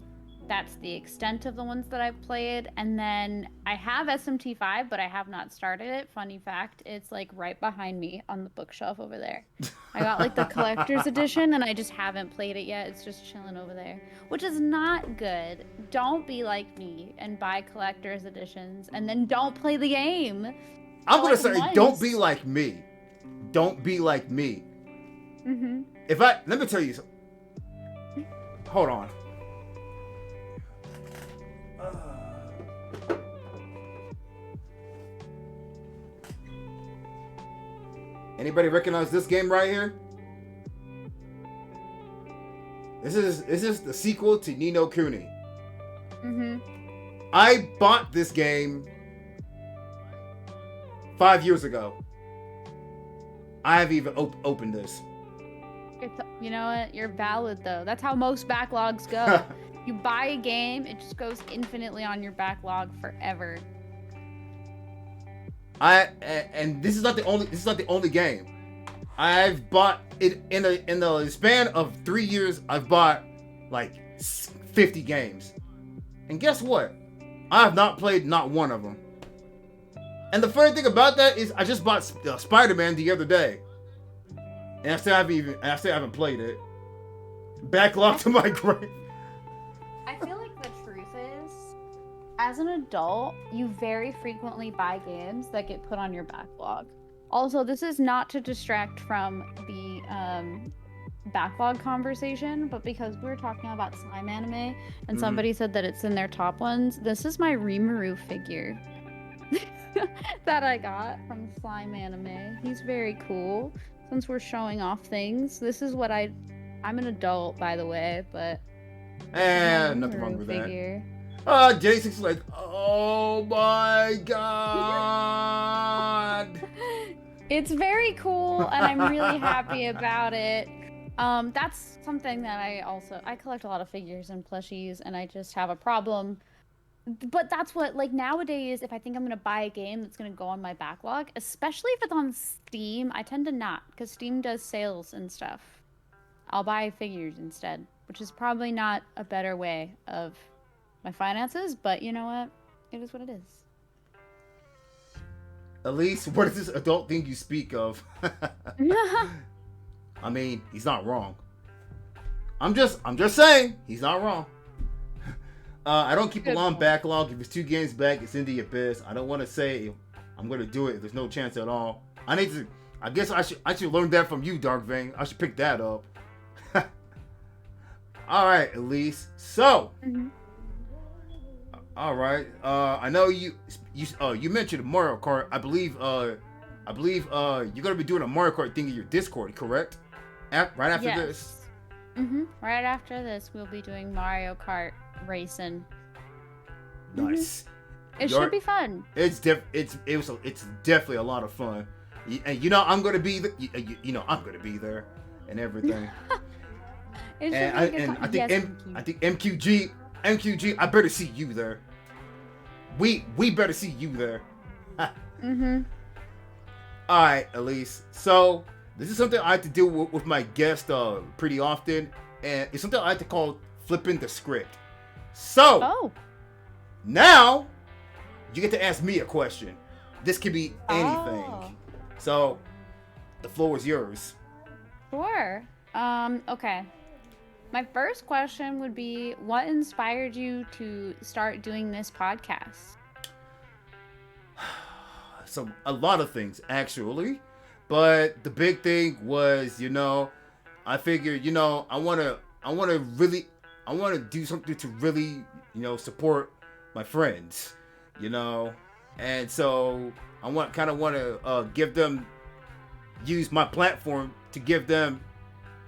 that's the extent of the ones that I've played. And then I have SMT5, but I have not started it. Funny fact, it's like right behind me on the bookshelf over there. I got like the collector's edition and I just haven't played it yet. It's just chilling over there, which is not good. Don't be like me and buy collector's editions and then don't play the game. I'm going to say, don't be like me. Don't be like me. Let me tell you something. Hold on. Anybody recognize this game right here? This is the sequel to Ni no Kuni. I bought this game 5 years ago. I have even opened this. You know what? You're valid though. That's how most backlogs go. You buy a game, it just goes infinitely on your backlog forever. And this is not the only game. I've bought it in the span of 3 years. I've bought like 50 games, and guess what? I have not played not one of them. And the funny thing about that is, I just bought Spider-Man the other day, and I still haven't played it. Backlog to my grave. I feel like the truth is, as an adult, you very frequently buy games that get put on your backlog. Also, this is not to distract from the backlog conversation, but because we were talking about slime anime, and somebody said that it's in their top ones, this is my Rimuru figure that I got from Slime Anime. He's very cool. Since we're showing off things, this is what I'm an adult, by the way, but nothing wrong with figure. That. J6's like, oh my god. It's very cool, and I'm really happy about it. That's something that I collect a lot of figures and plushies, and I just have a problem but that's what, like, nowadays, if I think I'm gonna buy a game that's gonna go on my backlog, especially if it's on Steam, I tend to not, because Steam does sales and stuff. I'll buy figures instead, which is probably not a better way of my finances, but you know what? It is what it is. Elise, what is this adult thing you speak of? I mean, he's not wrong. I'm just saying, he's not wrong. I don't keep a long backlog. If it's 2 games back, it's in the abyss. I don't want to say I'm gonna do it if there's no chance at all. I guess I should learn that from you, Dark Vein. I should pick that up. All right, Elise. So, all right. I know you mentioned Mario Kart. I believe you're gonna be doing a Mario Kart thing in your Discord, correct? Right after this. Right after this, we'll be doing Mario Kart racing. Nice. It should be fun. It's definitely a lot of fun. And you know I'm gonna be I'm gonna be there and everything. I think MQG, I better see you there. We better see you there. All right, Elise. So this is something I have to deal with my guest pretty often, and it's something I like to call flipping the script. So now you get to ask me a question. This could be anything. So the floor is yours. Sure. Okay. My first question would be, what inspired you to start doing this podcast? So a lot of things, actually. But the big thing was, I figured, I want to do something to really, support my friends, and so I want to give them, use my platform to give them,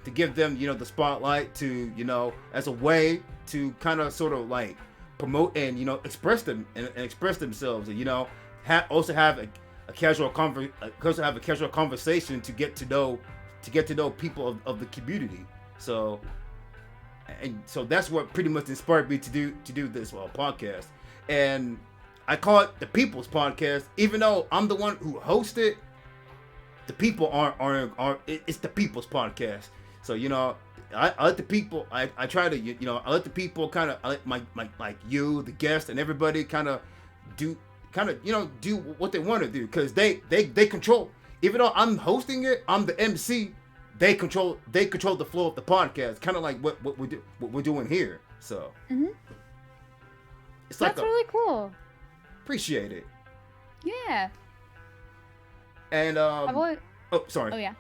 the spotlight to, as a way to kind of sort of like promote and, express them and express themselves, and, also have a casual conversation to get to know people of the community. So that's what pretty much inspired me to do this podcast, and I call it the People's Podcast, even though I'm the one who hosts it. The people aren't it's the People's Podcast. So I let the people. I try to I let the people kind of, I let my like you, the guest, and everybody kind of do what they want to do, because they control. Even though I'm hosting it, I'm the MC. They control the flow of the podcast, kind of like what we're doing here. So it's that's really cool. Appreciate it. Yeah. And sorry. Oh yeah.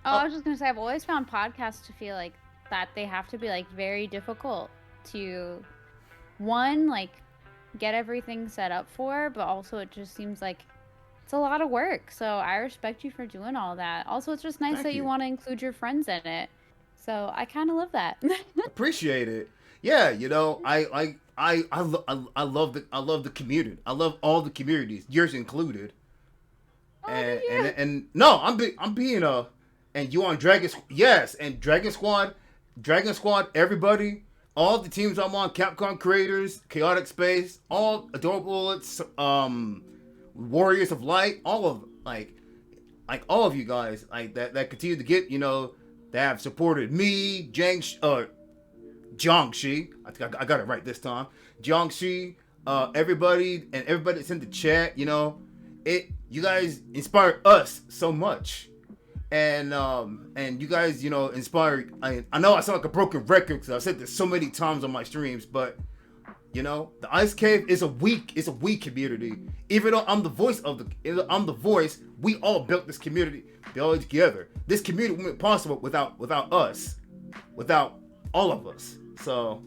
I was just gonna say, I've always found podcasts to feel like that they have to be like very difficult to, one, like, get everything set up for, but also it just seems like it's a lot of work. So I respect you for doing all that. Also, it's just nice that you want to include your friends in it. So I kind of love that. Appreciate it. Yeah, I love the community. I love all the communities, yours included. And no, I'm being and you on Dragon, yes, and Dragon Squad, everybody, all the teams I'm on, Capcom Creators, Chaotic Space, all Adorable, Warriors of Light, all of like all of you guys like that continue to get, that have supported me, Jiangxi, I got it right this time, Jiangxi, everybody that's in the chat, you guys inspire us so much, and you guys, inspire. I know I sound like a broken record because I've said this so many times on my streams, but the Ice Cave is a weak community. Even though I'm the voice, we all built this community. They all together. This community wouldn't be possible without us, without all of us. So,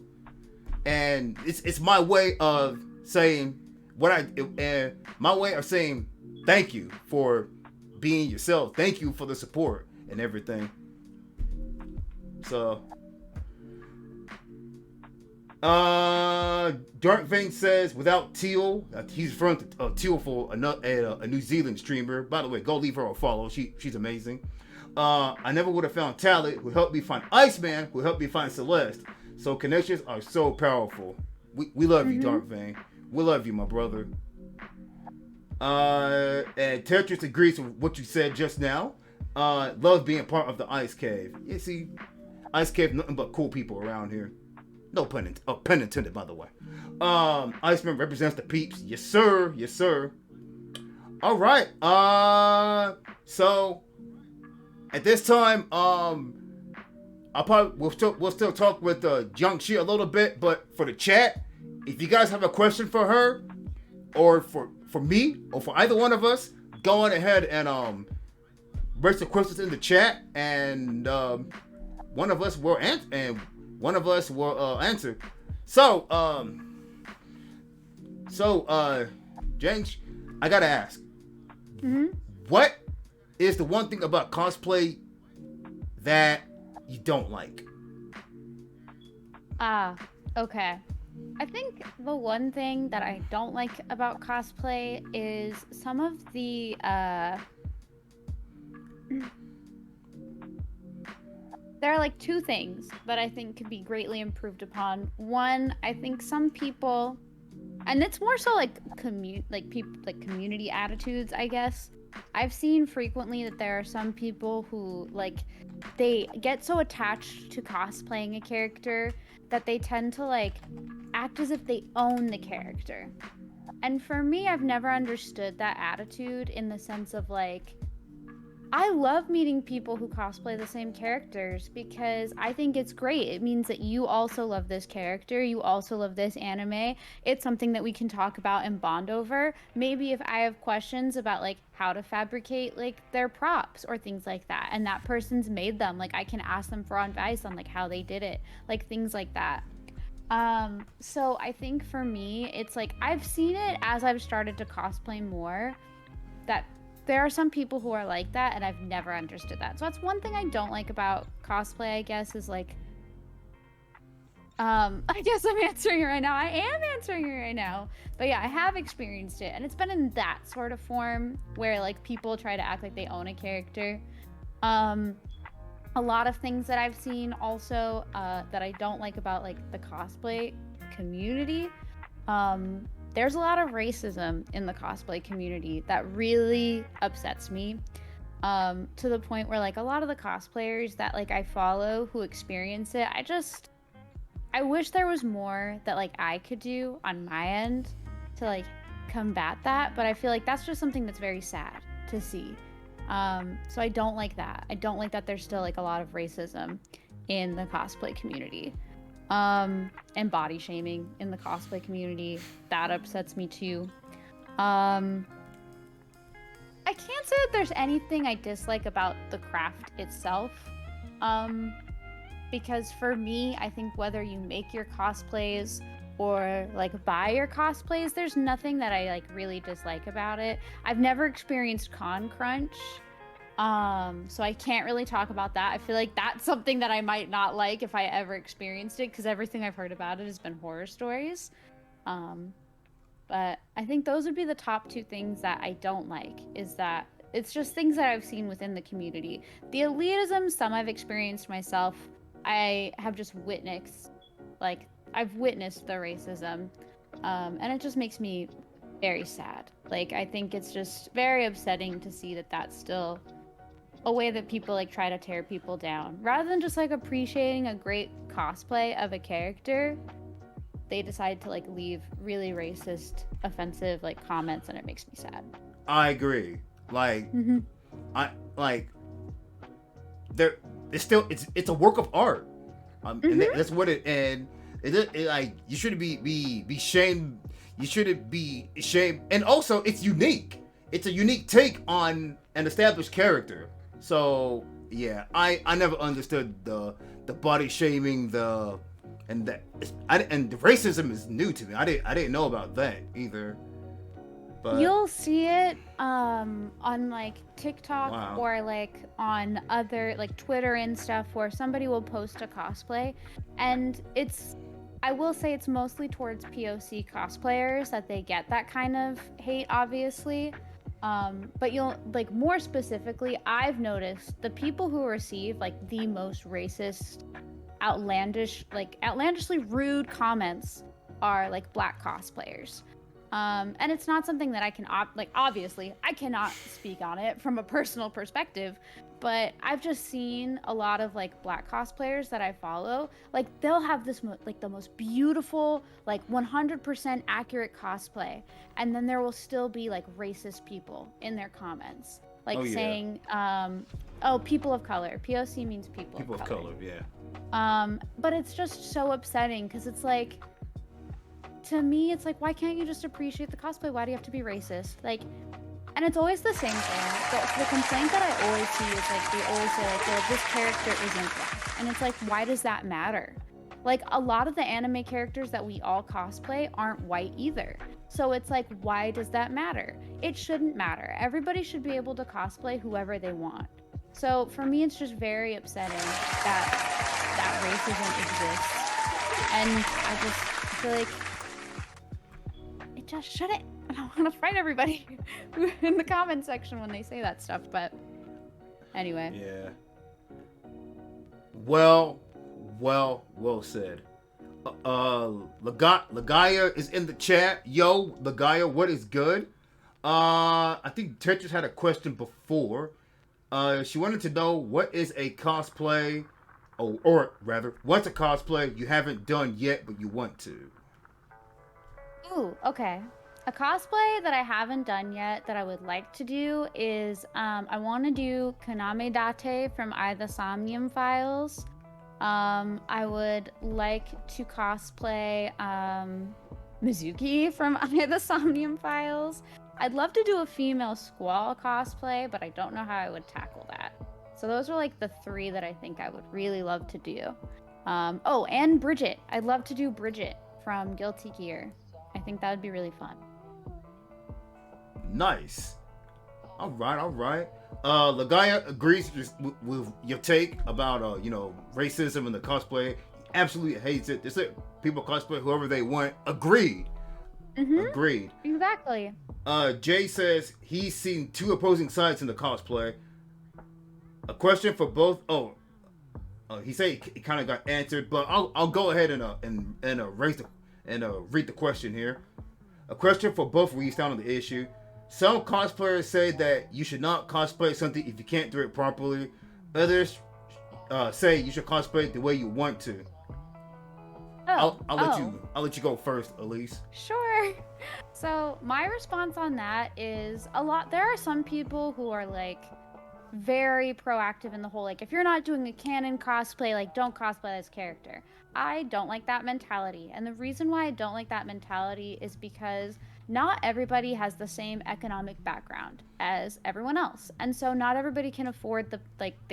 and it's my way of saying my way of saying thank you for being yourself. Thank you for the support and everything. So, Dark Vein says, without Teal, he's referring to Teal for a New Zealand streamer. By the way, go leave her a follow. She's amazing. I never would have found Talent, who helped me find Iceman, who helped me find Celeste. So connections are so powerful. we love you, Dark Vane. We love you, my brother. And Tetris agrees with what you said just now. Love being part of the Ice Cave. You see, Ice Cave, nothing but cool people around here. No pun intended, by the way. Iceman represents the peeps. Yes, sir. Yes, sir. All right. So at this time, we'll still talk with Jiangxi a little bit, but for the chat, if you guys have a question for her, or for me, or for either one of us, go on ahead and raise the questions in the chat, and one of us will answer. So, James, I gotta ask, what is the one thing about cosplay that you don't like? Okay. I think the one thing that I don't like about cosplay is some of the there are like two things that I think could be greatly improved upon. One, I think some people, and it's more so like community attitudes, I guess. I've seen frequently that there are some people who like they get so attached to cosplaying a character that they tend to like act as if they own the character. And for me, I've never understood that attitude in the sense of like, I love meeting people who cosplay the same characters because I think it's great. It means that you also love this character, you also love this anime. It's something that we can talk about and bond over. Maybe if I have questions about like how to fabricate like their props or things like that, and that person's made them, like I can ask them for advice on like how they did it, like things like that. So I think for me, it's like I've seen it as I've started to cosplay more that there are some people who are like that, and I've never understood that. So that's one thing I don't like about cosplay, I guess, is like, I guess I'm answering it right now. I am answering it right now. But yeah, I have experienced it, and it's been in that sort of form where like people try to act like they own a character. A lot of things that I've seen also that I don't like about like the cosplay community. There's a lot of racism in the cosplay community that really upsets me, to the point where like a lot of the cosplayers that like I follow who experience it, I wish there was more that like I could do on my end to like combat that, but I feel like that's just something that's very sad to see. So I don't like that. I don't like that there's still like a lot of racism in the cosplay community. And body shaming in the cosplay community, that upsets me too. I can't say that there's anything I dislike about the craft itself, because for me, I think whether you make your cosplays or like buy your cosplays, there's nothing that I like really dislike about it. I've never experienced con crunch. So I can't really talk about that. I feel like that's something that I might not like if I ever experienced it, because everything I've heard about it has been horror stories. But I think those would be the top two things that I don't like, is that it's just things that I've seen within the community. The elitism, some I've experienced myself. I have just witnessed, like, I've witnessed the racism, and it just makes me very sad. Like, I think it's just very upsetting to see that that's still a way that people like try to tear people down rather than just like appreciating a great cosplay of a character. They decide to like leave really racist, offensive like comments, and it makes me sad. I agree. Like, I like there. It's still it's a work of art. And that's what it. And it like you shouldn't be shamed. You shouldn't be ashamed. And also, it's unique. It's a unique take on an established character. So yeah, I never understood the body shaming, and the racism is new to me. I didn't know about that either. But you'll see it on like TikTok, wow, or like on other like Twitter and stuff, where somebody will post a cosplay, and I will say it's mostly towards POC cosplayers that they get that kind of hate, obviously. But you'll like more specifically, I've noticed the people who receive like the most racist, outlandishly rude comments are like black cosplayers. And it's not something that I can obviously I cannot speak on it from a personal perspective, but I've just seen a lot of like black cosplayers that I follow. Like they'll have this like the most beautiful, like 100% accurate cosplay, and then there will still be like racist people in their comments, like Oh, yeah. saying, "Oh, people of color." POC means people of color, yeah. But it's just so upsetting because it's like, to me, it's like, why can't you just appreciate the cosplay? Why do you have to be racist? Like, and it's always the same thing. The complaint that I always see is like, they always say like, well, this character isn't black. And it's like, why does that matter? Like, a lot of the anime characters that we all cosplay aren't white either. So it's like, why does that matter? It shouldn't matter. Everybody should be able to cosplay whoever they want. So for me, it's just very upsetting that racism exists. And I just feel like it just shouldn't. I don't want to fight everybody in the comment section when they say that stuff, but anyway. Yeah. Well said. Lagaya is in the chat. Yo, Lagaya, what is good? I think Tetris had a question before. She wanted to know what is a cosplay, or rather, what's a cosplay you haven't done yet but you want to? Ooh, okay. A cosplay that I haven't done yet that I would like to do is I want to do Kaname Date from I the Somnium Files. I would like to cosplay Mizuki from I the Somnium Files. I'd love to do a female Squall cosplay, but I don't know how I would tackle that. So those are like the three that I think I would really love to do. Oh, and Bridget. I'd love to do Bridget from Guilty Gear. I think that would be really fun. Nice. All right. Lagaya agrees with your take about racism in the cosplay. He absolutely hates it. They say people cosplay whoever they want. Agreed. Mm-hmm. Agreed. Exactly. Jay says he's seen two opposing sides in the cosplay. A question for both. He said it kind of got answered, but I'll go ahead and read the question here. A question for both of you down on the issue. Some cosplayers say that you should not cosplay something if you can't do it properly. Others say you should cosplay the way you want to. I'll let you go first, Elise. Sure. So my response on that is there are some people who are like very proactive in the whole, like, if you're not doing a canon cosplay, like, don't cosplay this character. I don't like that mentality. And the reason why I don't like that mentality is because not everybody has the same economic background as everyone else. And so not everybody can afford the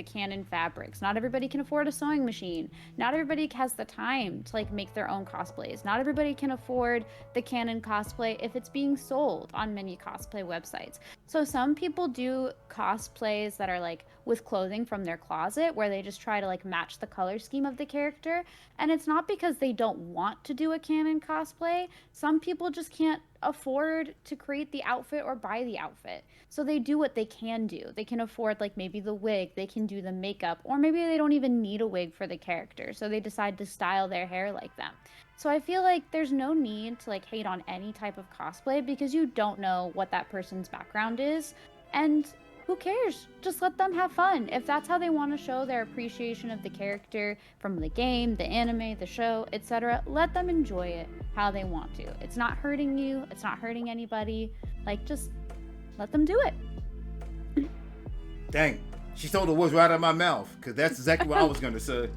canon fabrics. Not everybody can afford a sewing machine. Not everybody has the time to like make their own cosplays. Not everybody can afford the canon cosplay if it's being sold on many cosplay websites. So some people do cosplays that are like with clothing from their closet where they just try to like match the color scheme of the character. And it's not because they don't want to do a canon cosplay. Some people just can't afford to create the outfit or buy the outfit. So they do what they can do. They can afford like maybe the wig, they can do the makeup, or maybe they don't even need a wig for the character. So they decide to style their hair like them. So I feel like there's no need to like hate on any type of cosplay because you don't know what that person's background is. And who cares? Just let them have fun. If that's how they want to show their appreciation of the character from the game, the anime, the show, etc., let them enjoy it how they want to. It's not hurting you. It's not hurting anybody. Like, just let them do it. Dang. She stole the words right out of my mouth, because that's exactly what I was going to say.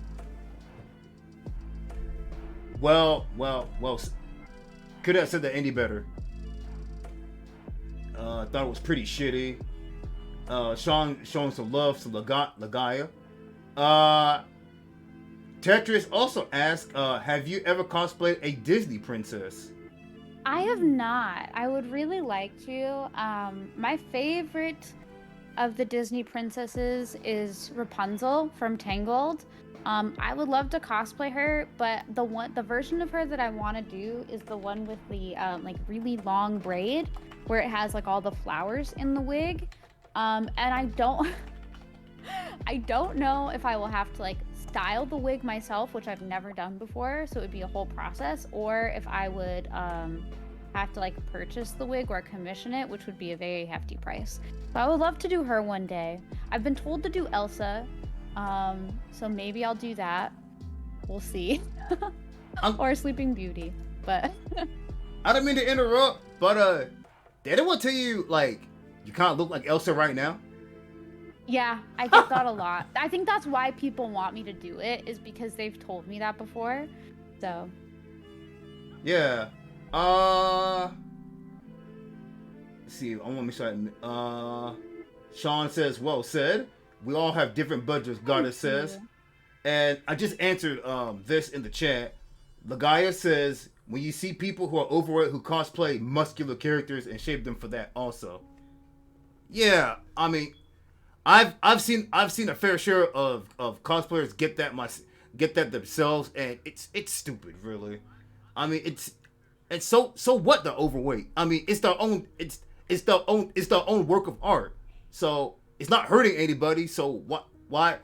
Well. Could have said that any better. I thought it was pretty shitty. Showing some love to Lagaya. Tetris also asked, have you ever cosplayed a Disney princess? I have not. I would really like to. My favorite of the Disney princesses is Rapunzel from Tangled. I would love to cosplay her, but the version of her that I want to do is the one with the like really long braid where it has like all the flowers in the wig. And I don't know if I will have to like style the wig myself, which I've never done before, so it would be a whole process, or if I would have to like purchase the wig or commission it, which would be a very hefty price. So I would love to do her one day. I've been told to do Elsa, so maybe I'll do that. We'll see. Or Sleeping Beauty, but I don't mean to interrupt, but did anyone tell you like you kind of look like Elsa right now? yeah, I get that a lot. I think that's why people want me to do it, is because they've told me that before. So Yeah. Let's see. I want to make sure. Sean says, "Well said. We all have different budgets." Goddess says, and I just answered this in the chat. Lagaya says, "When you see people who are overweight who cosplay muscular characters and shape them for that also." Yeah, I mean, I've seen a fair share of cosplayers get that themselves, and it's stupid, really. I mean, it's so what they're overweight. I mean, it's their own work of art. So it's not hurting anybody. So why?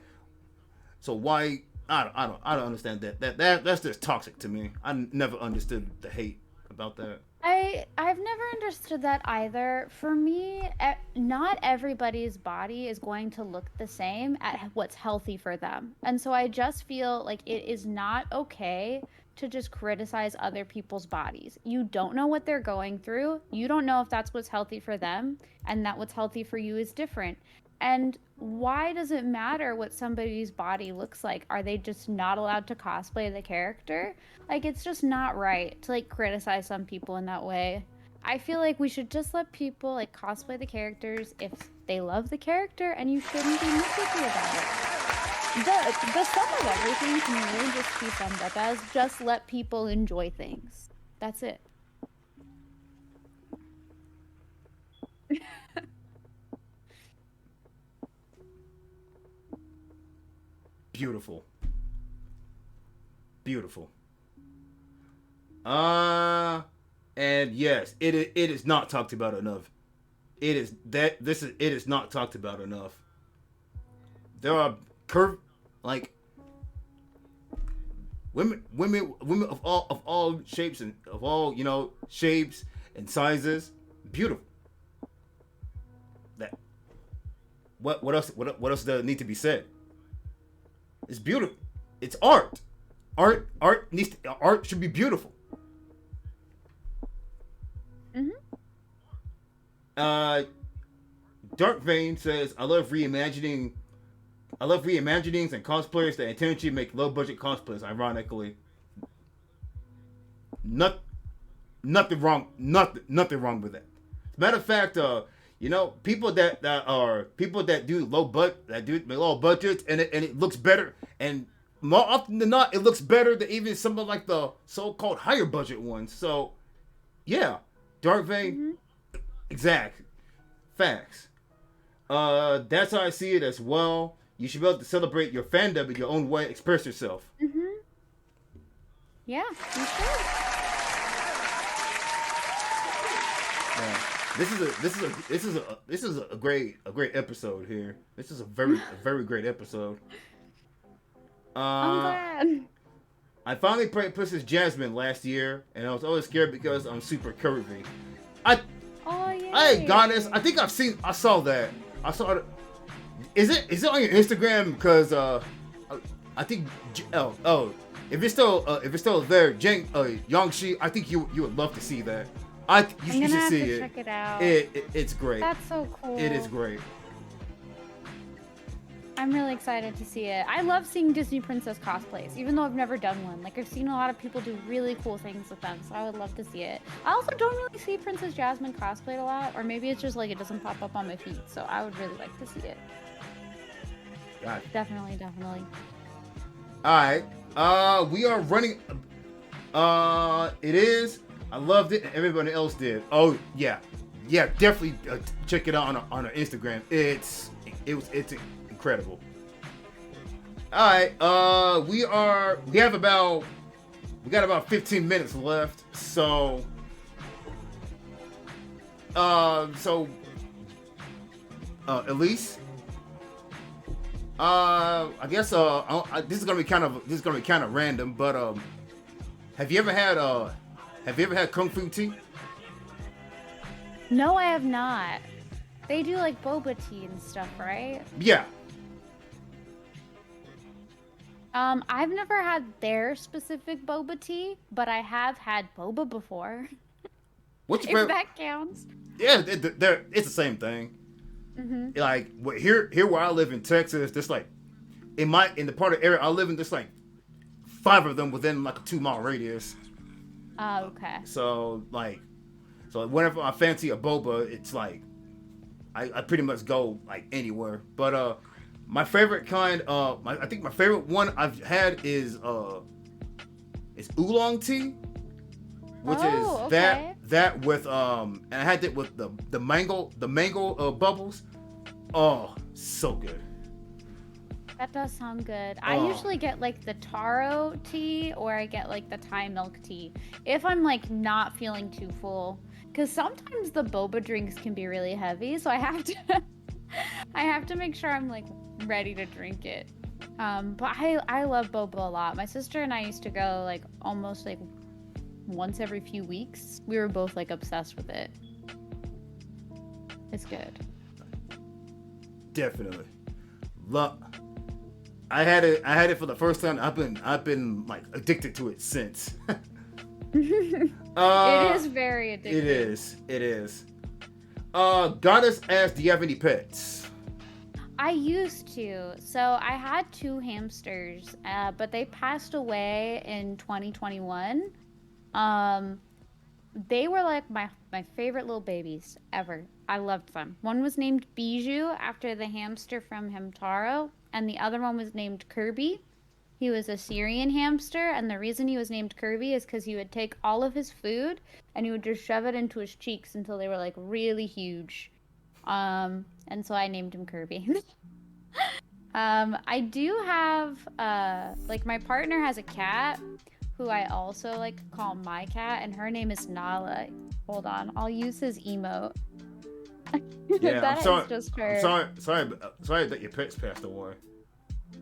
I don't understand that. That's just toxic to me. I never understood the hate about that. I've never understood that either. For me, not everybody's body is going to look the same at what's healthy for them. And so I just feel like it is not okay to just criticize other people's bodies. You don't know what they're going through. You don't know if that's what's healthy for them, and that what's healthy for you is different. And why does it matter what somebody's body looks like? Are they just not allowed to cosplay the character? Like, it's just not right to like criticize some people in that way. I feel like we should just let people like cosplay the characters if they love the character, and you shouldn't be nitpicky about it. The sum of everything can really just be summed up as just let people enjoy things. That's it. Beautiful. And yes, it is not talked about enough. It is not talked about enough. There are like women of all shapes and of all shapes and sizes, beautiful. That what else does need to be said? It's beautiful. It's art. Art should be beautiful. Dark Vein says, I love reimaginings and cosplayers that intentionally make low budget cosplays. Ironically, nothing wrong with that. Matter of fact, people that do low budgets, and it looks better, and more often than not, it looks better than even some of like the so-called higher budget ones. So, yeah, Dark Vein, exact facts. That's how I see it as well. You should be able to celebrate your fandom in your own way, express yourself. Yeah, you should. Yeah. This is a great episode here. This is a very great episode. I'm glad. I finally played Princess Jasmine last year, and I was always scared because I'm super curvy. Oh yeah. Hey, Goddess, I think I saw that. I saw it. Is it on your Instagram? Because I think if it's still there, Yangshi, I think you would love to see that. You should see it. Check it out. It's great. That's so cool. It is great. I'm really excited to see it. I love seeing Disney princess cosplays, even though I've never done one. Like, I've seen a lot of people do really cool things with them, so I would love to see it. I also don't really see Princess Jasmine cosplayed a lot, or maybe it's just like it doesn't pop up on my feed, so I would really like to see it. Got it. Definitely. Alright. We are running. It is. I loved it, and everybody else did. Oh, yeah. Yeah, definitely check it out on our Instagram. It's incredible. Alright, we got about 15 minutes left, so Elise, I guess this is gonna be kind of random, but have you ever had kung fu tea? No, I have not. They do like boba tea and stuff, right? Yeah. I've never had their specific boba tea, but I have had boba before. What's your If favorite? that counts. Yeah, it's the same thing. Mhm. Like here where I live in Texas, there's like in the part of the area I live in, there's like 5 of them within like a 2-mile radius. Oh, okay. So whenever I fancy a boba, it's like I pretty much go like anywhere. But my favorite kind, I think my favorite one I've had is oolong tea, which Oh, is okay. that with and I had it with the mango bubbles. Oh, so good. That does sound good. I Oh. usually get like the taro tea or I get like the Thai milk tea if I'm like not feeling too full. Because sometimes the boba drinks can be really heavy, so I have to I have to make sure I'm like ready to drink it. But I love boba a lot. My sister and I used to go like almost like once every few weeks. We were both like obsessed with it. It's good. Definitely. Look, I had it for the first time. I've been like addicted to it since. It is very addictive. It is. Goddess asked, do you have any pets? I used to. So I had 2 hamsters, but they passed away in 2021. They were like my favorite little babies ever. I loved them. One was named Bijou after the hamster from Hamtaro, and the other one was named Kirby. He was a Syrian hamster, and the reason he was named Kirby is because he would take all of his food and he would just shove it into his cheeks until they were like really huge. And so I named him Kirby. I do have like my partner has a cat who I also like call my cat, and her name is Nala. Hold on, I'll use his emote. Yeah, That I'm sorry. is just her. Sorry that your pets passed away.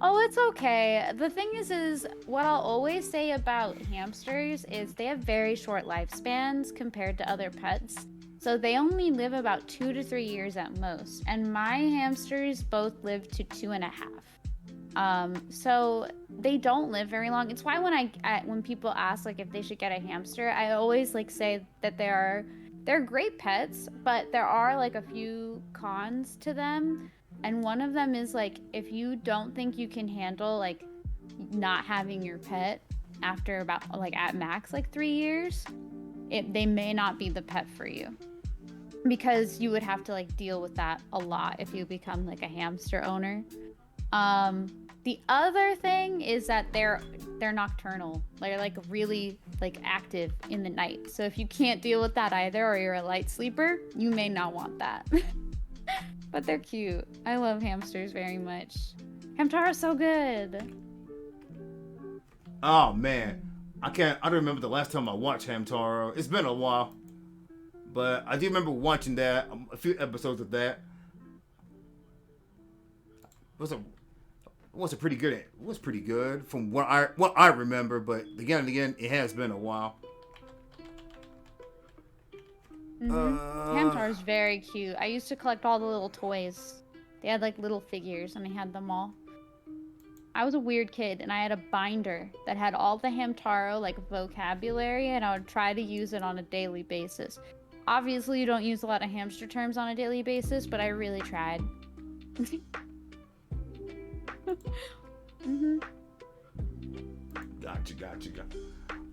Oh, it's okay. The thing is what I'll always say about hamsters is they have very short lifespans compared to other pets. So they only live about 2 to 3 years at most. And my hamsters both live to 2.5. So they don't live very long. It's why when people ask like if they should get a hamster, I always like say that they're great pets, but there are like a few cons to them. And one of them is like if you don't think you can handle like not having your pet after about like at max like 3 years, they may not be the pet for you. Because you would have to like deal with that a lot if you become like a hamster owner. The other thing is that they're nocturnal. They're like really like active in the night. So if you can't deal with that either, or you're a light sleeper, you may not want that. But they're cute. I love hamsters very much. Hamtara's so good. Oh man, I don't remember the last time I watched Hamtaro. It's been a while, but I do remember watching that, a few episodes of that. It was pretty good. It was pretty good from what I remember, but again and again, it has been a while. Hamtar's very cute. I used to collect all the little toys. They had like little figures, and I had them all. I was a weird kid, and I had a binder that had all the Hamtaro like vocabulary, and I would try to use it on a daily basis. Obviously, you don't use a lot of hamster terms on a daily basis, but I really tried. Gotcha.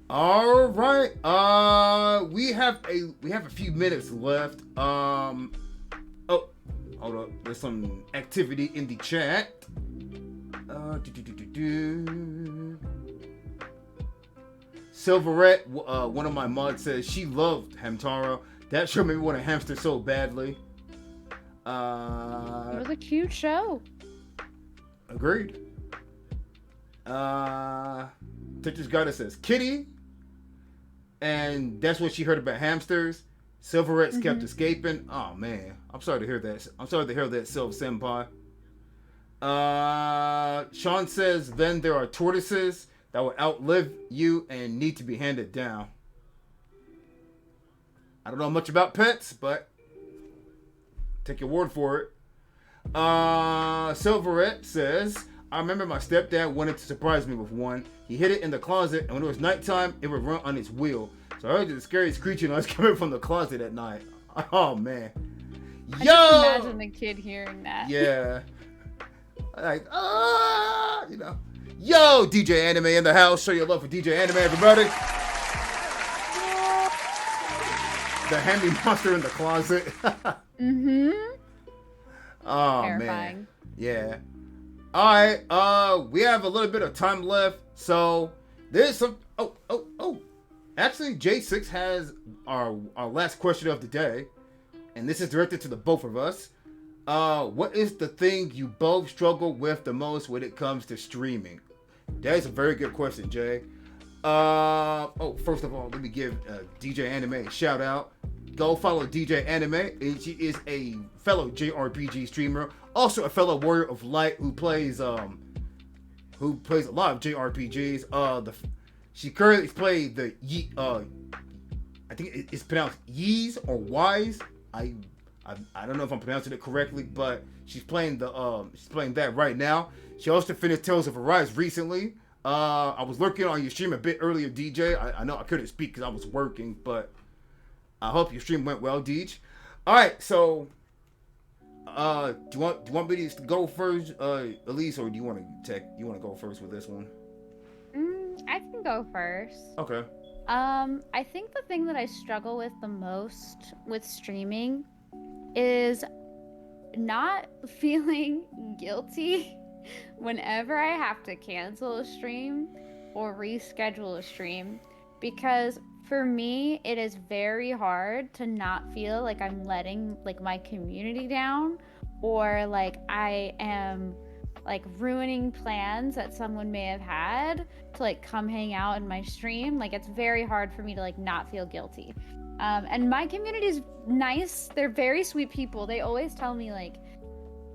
All right. We have a few minutes left. Oh, hold up. There's some activity in the chat. Silverette, one of my mods says she loved Hamtaro. That show made me want a hamster so badly. It was a cute show. Agreed. Tetris Goddess says Kitty, and that's what she heard about hamsters. Silverette's kept escaping. Oh man, I'm sorry to hear that. I'm sorry to hear that, Silver Senpai. Sean says, then there are tortoises that will outlive you and need to be handed down. I don't know much about pets, but take your word for it. Silverette says, I remember my stepdad wanted to surprise me with one. He hid it in the closet, and when it was nighttime, it would run on its wheel. So I heard the scariest creature noise coming from the closet at night. Oh, man. I just imagine the kid hearing that. Yeah. Like, you know. Yo, DJ Anime in the house. Show your love for DJ Anime, everybody. The handy monster in the closet. Mm-hmm. Oh, terrifying. Man. Yeah. Alright, we have a little bit of time left. So, there's some... Oh. Actually, J6 has our last question of the day. And this is directed to the both of us. What is the thing you both struggle with the most when it comes to streaming? That is a very good question, Jay. First of all, let me give DJ Anime a shout out. Go follow DJ Anime. She is a fellow JRPG streamer, also a fellow Warrior of Light who plays a lot of JRPGs. She currently plays the I think it's pronounced Yeez or Wise. I don't know if I'm pronouncing it correctly, but she's playing that right now. She also finished Tales of Arise recently. I was lurking on your stream a bit earlier, DJ. I know I couldn't speak because I was working, but I hope your stream went well, Deej. All right, so do you want me to go first, Elise, or do you want to go first with this one? I can go first. Okay. I think the thing that I struggle with the most with streaming is not feeling guilty whenever I have to cancel a stream or reschedule a stream, because for me it is very hard to not feel like I'm letting like my community down, or like I am like ruining plans that someone may have had to like come hang out in my stream. Like, it's very hard for me to like not feel guilty. And my community is nice. They're very sweet people. They always tell me like,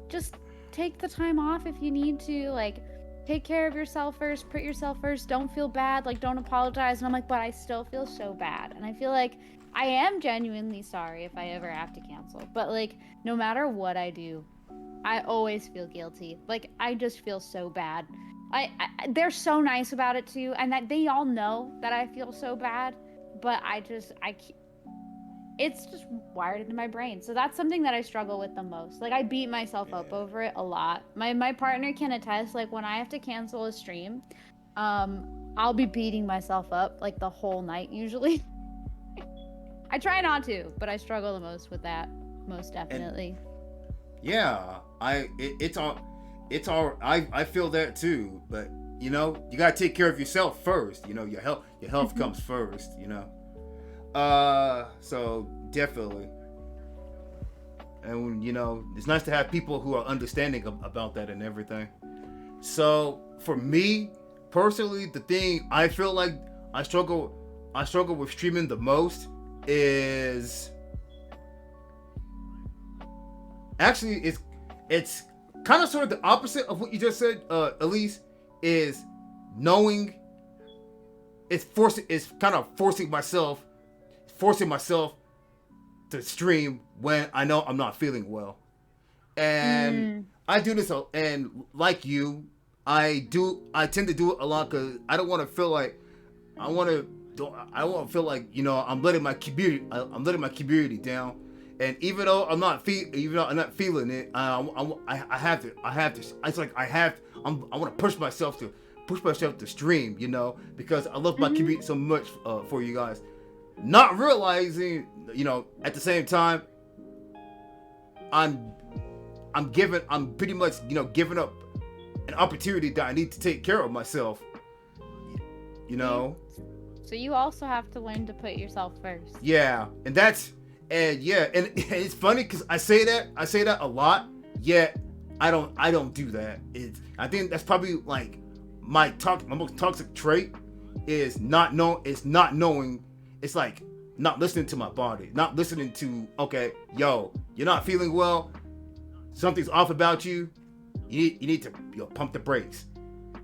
just take the time off if you need to, like take care of yourself first, put yourself first, don't feel bad, like don't apologize. And I'm like, but I still feel so bad. And I feel like I am genuinely sorry if I ever have to cancel, but like no matter what I do, I always feel guilty. Like, I just feel so bad. They're so nice about it too, and that they all know that I feel so bad, but it's just wired into my brain. So that's something that I struggle with the most. Like, I beat myself up over it a lot. My partner can attest, like when I have to cancel a stream, I'll be beating myself up like the whole night usually. I try not to, but I struggle the most with that, most definitely. Yeah, I feel that too, but you know, you gotta take care of yourself first. You know, your health comes first. You know, so definitely, and you know, it's nice to have people who are understanding about that and everything. So for me personally, the thing I feel like I struggle with streaming the most is. Actually, it's kind of sort of the opposite of what you just said, Elise, is knowing it's kind of forcing myself to stream when I know I'm not feeling well. And I do this, and like you, I tend to do it a lot because I don't want to feel like I don't want to feel like, you know, I'm letting my community down. And even though I'm not feeling it, I have to. It's like I want to push myself to stream, you know, because I love my community so much for you guys. Not realizing, you know, at the same time, I'm pretty much, you know, giving up an opportunity that I need to take care of myself. You know. So you also have to learn to put yourself first. Yeah, and it's funny because I say that a lot, yet I don't do that. I think that's probably like my most toxic trait is not knowing. It's like not listening to my body, not listening to, okay, yo, you're not feeling well, something's off about you, you need to pump the brakes.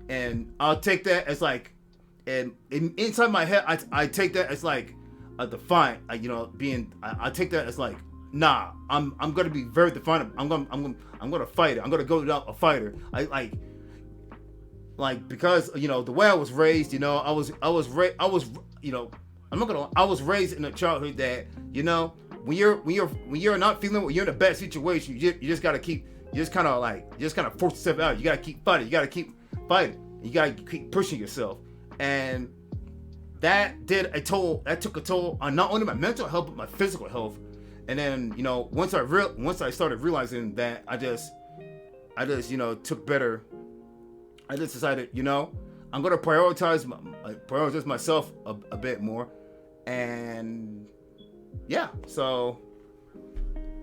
And I'll take that as like, and inside my head, I take that as like a defiant, I take that as like, nah, I'm gonna be very defiant. I'm gonna fight it. I'm gonna go down a fighter. I because the way I was raised, I was raised in a childhood that when you're not feeling, when you're in a bad situation, you just gotta keep, you just kind of force yourself out. You gotta keep fighting. You gotta keep fighting. You gotta keep pushing yourself, and that took a toll on not only my mental health but my physical health. And then once I started realizing that, I just took better. I just decided I'm gonna prioritize myself a bit more, and yeah, so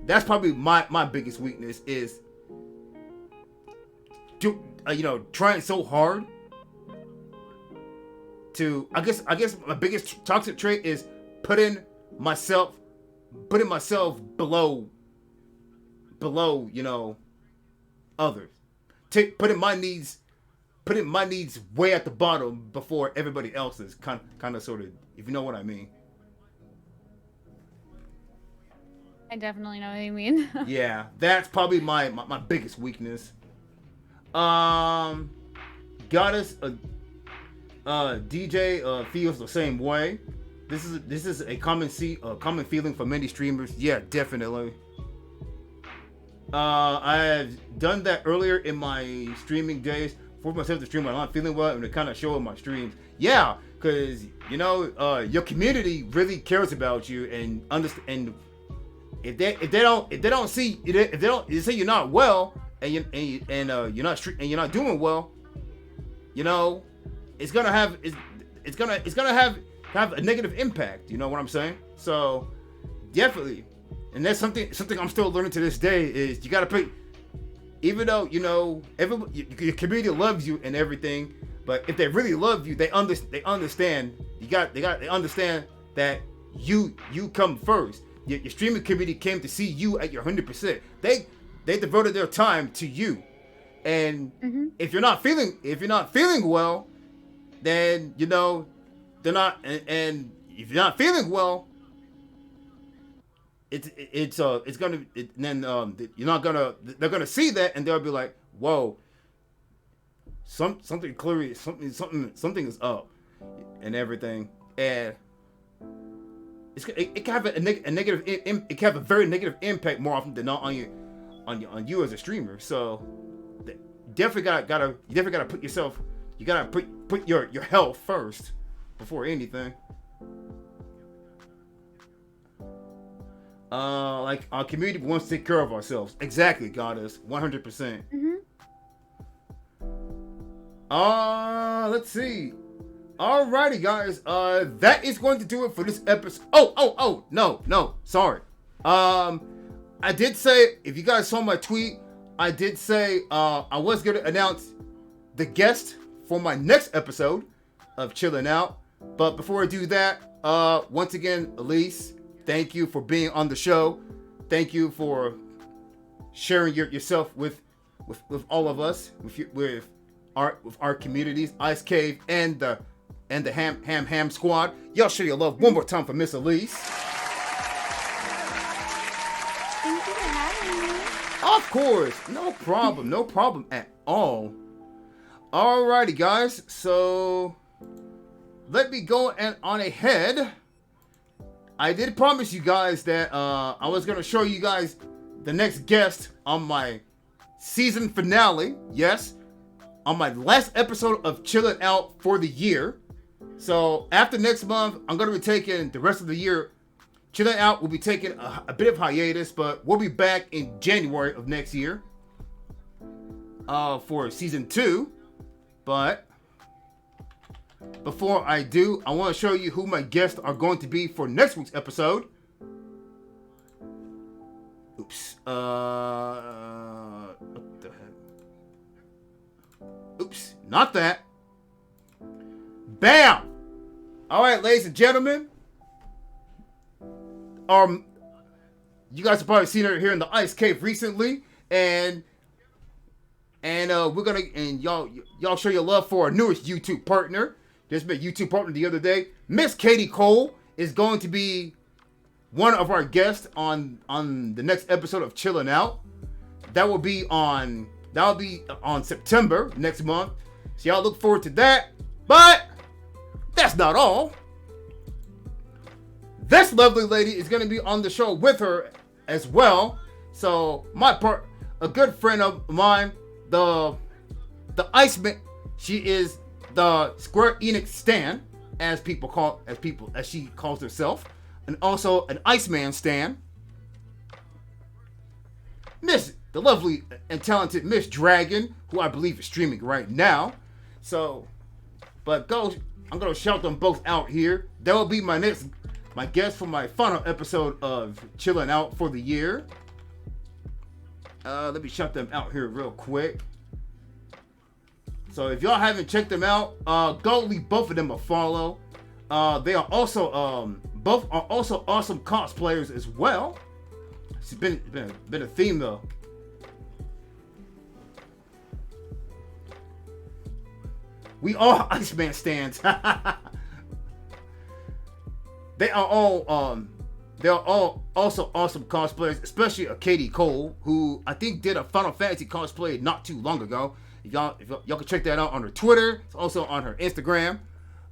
that's probably my biggest weakness is trying so hard to, I guess my biggest toxic trait is putting myself below others, putting my needs way at the bottom before everybody else's, kind of sort of, if you know what I mean. I definitely know what you mean. Yeah, that's probably my biggest weakness. Goddess, DJ feels the same way. This is a common feeling for many streamers. Yeah, definitely. I've done that earlier in my streaming days. Force myself to stream when I'm not feeling well, and to kind of show in my streams. Yeah, because your community really cares about you and understand. And if they don't see you're not well, and you're not doing well, it's gonna have a negative impact. You know what I'm saying? So definitely, and that's something I'm still learning to this day, is you gotta put, even though everybody, your community loves you and everything, but if they really love you, they understand. They understand that you come first. Your streaming community came to see you at your 100%. They devoted their time to you, and if you're not feeling well, then they're not. And if you're not feeling well, they're gonna see that, and they'll be like, whoa, something is up, and everything, and it can have a negative. It can have a very negative impact more often than not on you as a streamer. So you definitely gotta put yourself. You gotta put your health first before anything. Like our community wants to take care of ourselves. Exactly, Goddess, 100%. Let's see. Alrighty, guys. That is going to do it for this episode. Oh, no, sorry. I did say, if you guys saw my tweet, I did say I was going to announce the guest for my next episode of Chillin' Out. But before I do that, once again, Elise, thank you for being on the show. Thank you for sharing yourself with all of us, with our communities, Ice Cave and the Ham Squad. Y'all show your love one more time for Miss Elise. Thank you for having me. Of course, no problem at all. Alrighty, guys, so let me go on ahead. I did promise you guys that I was going to show you guys the next guest on my season finale. Yes, on my last episode of Chillin' Out for the year. So after next month, I'm going to be taking the rest of the year. Chillin' Out will be taking a bit of hiatus, but we'll be back in January of next year for season 2. But before I do, I want to show you who my guests are going to be for next week's episode. Oops. What the heck? Oops. Not that. Bam! Alright, ladies and gentlemen. You guys have probably seen her here in the Ice Cave recently. And And y'all show your love for our newest YouTube partner. Just met YouTube partner the other day. Miss Katie Cole is going to be one of our guests on the next episode of Chillin' Out. That will be on September next month. So y'all look forward to that. But that's not all. This lovely lady is going to be on the show with her as well. So a good friend of mine, the Iceman, she is the Square Enix stan, as she calls herself, and also an Iceman stan. The lovely and talented Miss Dragon, who I believe is streaming right now. So, I'm gonna shout them both out here. That will be my guest for my final episode of Chillin' Out for the year. Let me shout them out here real quick. So if y'all haven't checked them out, go leave both of them a follow. They are also both are also awesome cosplayers as well. It's been a theme though. We all Iceman stands. They are all also awesome cosplayers, especially Katie Cole, who I think did a Final Fantasy cosplay not too long ago. If y'all can check that out on her Twitter. It's also on her Instagram.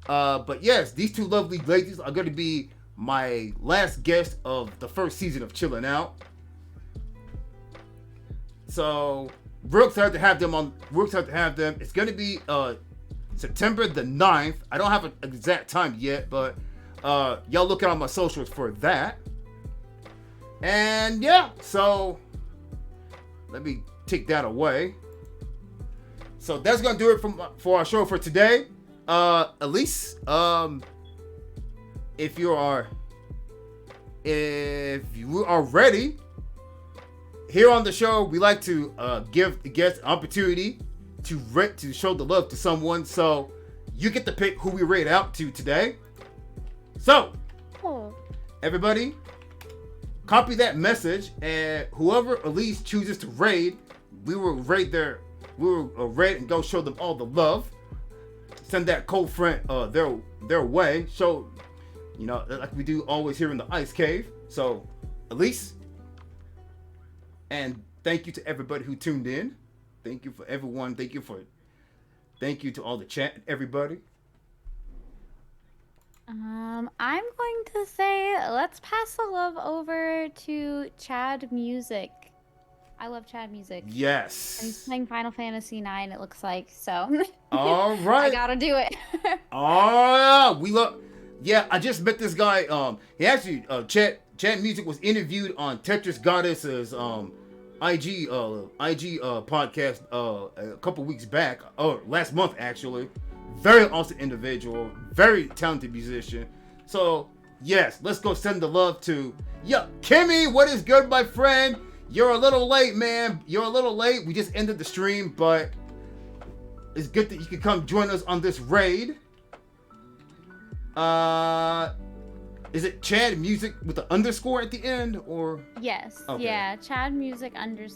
But yes, these two lovely ladies are going to be my last guest of the first season of Chillin' Out. So real excited to have them on. We're excited to have them. It's going to be September the 9th. I don't have an exact time yet, but y'all look out on my socials for that. And yeah, so let me take that away. So that's gonna do it for our show for today. Elise, if you are ready, here on the show, we like to give the guests an opportunity to show the love to someone. So you get to pick who we rate out to today. So, everybody, copy that message, and whoever Elise chooses to raid, we will raid and go show them all the love. Send that cold friend their way. Show, like we do always here in the Ice Cave. So, Elise, and thank you to everybody who tuned in. Thank you for everyone. Thank you to all the chat, everybody. I'm going to say let's pass the love over to Chad Music. I love Chad Music. Yes. And he's playing Final Fantasy IX, it looks like, so. All right. I gotta do it. Yeah, I just met this guy. He actually, Chad Music was interviewed on Tetris Goddess's IG podcast a couple weeks back, or last month actually. Very awesome individual, very talented musician. So yes, let's go send the love to Kimmy. What is good, my friend? You're a little late, man. You're a little late. We just ended the stream, but it's good that you can come join us on this raid. Is it Chad Music with the underscore at the end, or? Yes. Okay. Yeah, Chad Music _.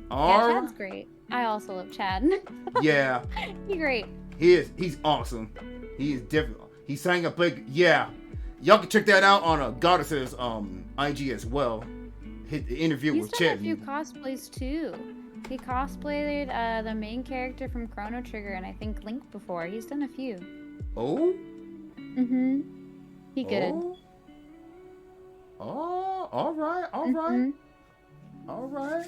Chad's great. I also love Chad. Yeah. He's great. He is. He's awesome. He is different. He sang a big. Yeah. Y'all can check that out on Goddess's IG as well. Hit the interview with Chad. He's done a few cosplays too. He cosplayed the main character from Chrono Trigger and I think Link before. He's done a few. Oh? Mm-hmm. He good. Oh, all right. All right.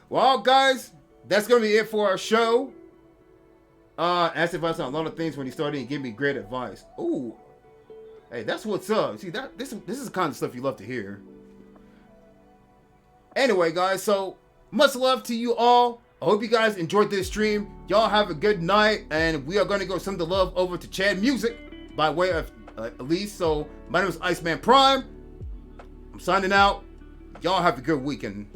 Well, guys, that's going to be it for our show. Asked advice on a lot of things when he started and gave me great advice. Ooh. Hey, that's what's up. See, this is the kind of stuff you love to hear. Anyway, guys, so much love to you all. I hope you guys enjoyed this stream. Y'all have a good night, and we are going to go send the love over to Chad Music by way of Elise. So my name is Iceman Prime. I'm signing out. Y'all have a good weekend.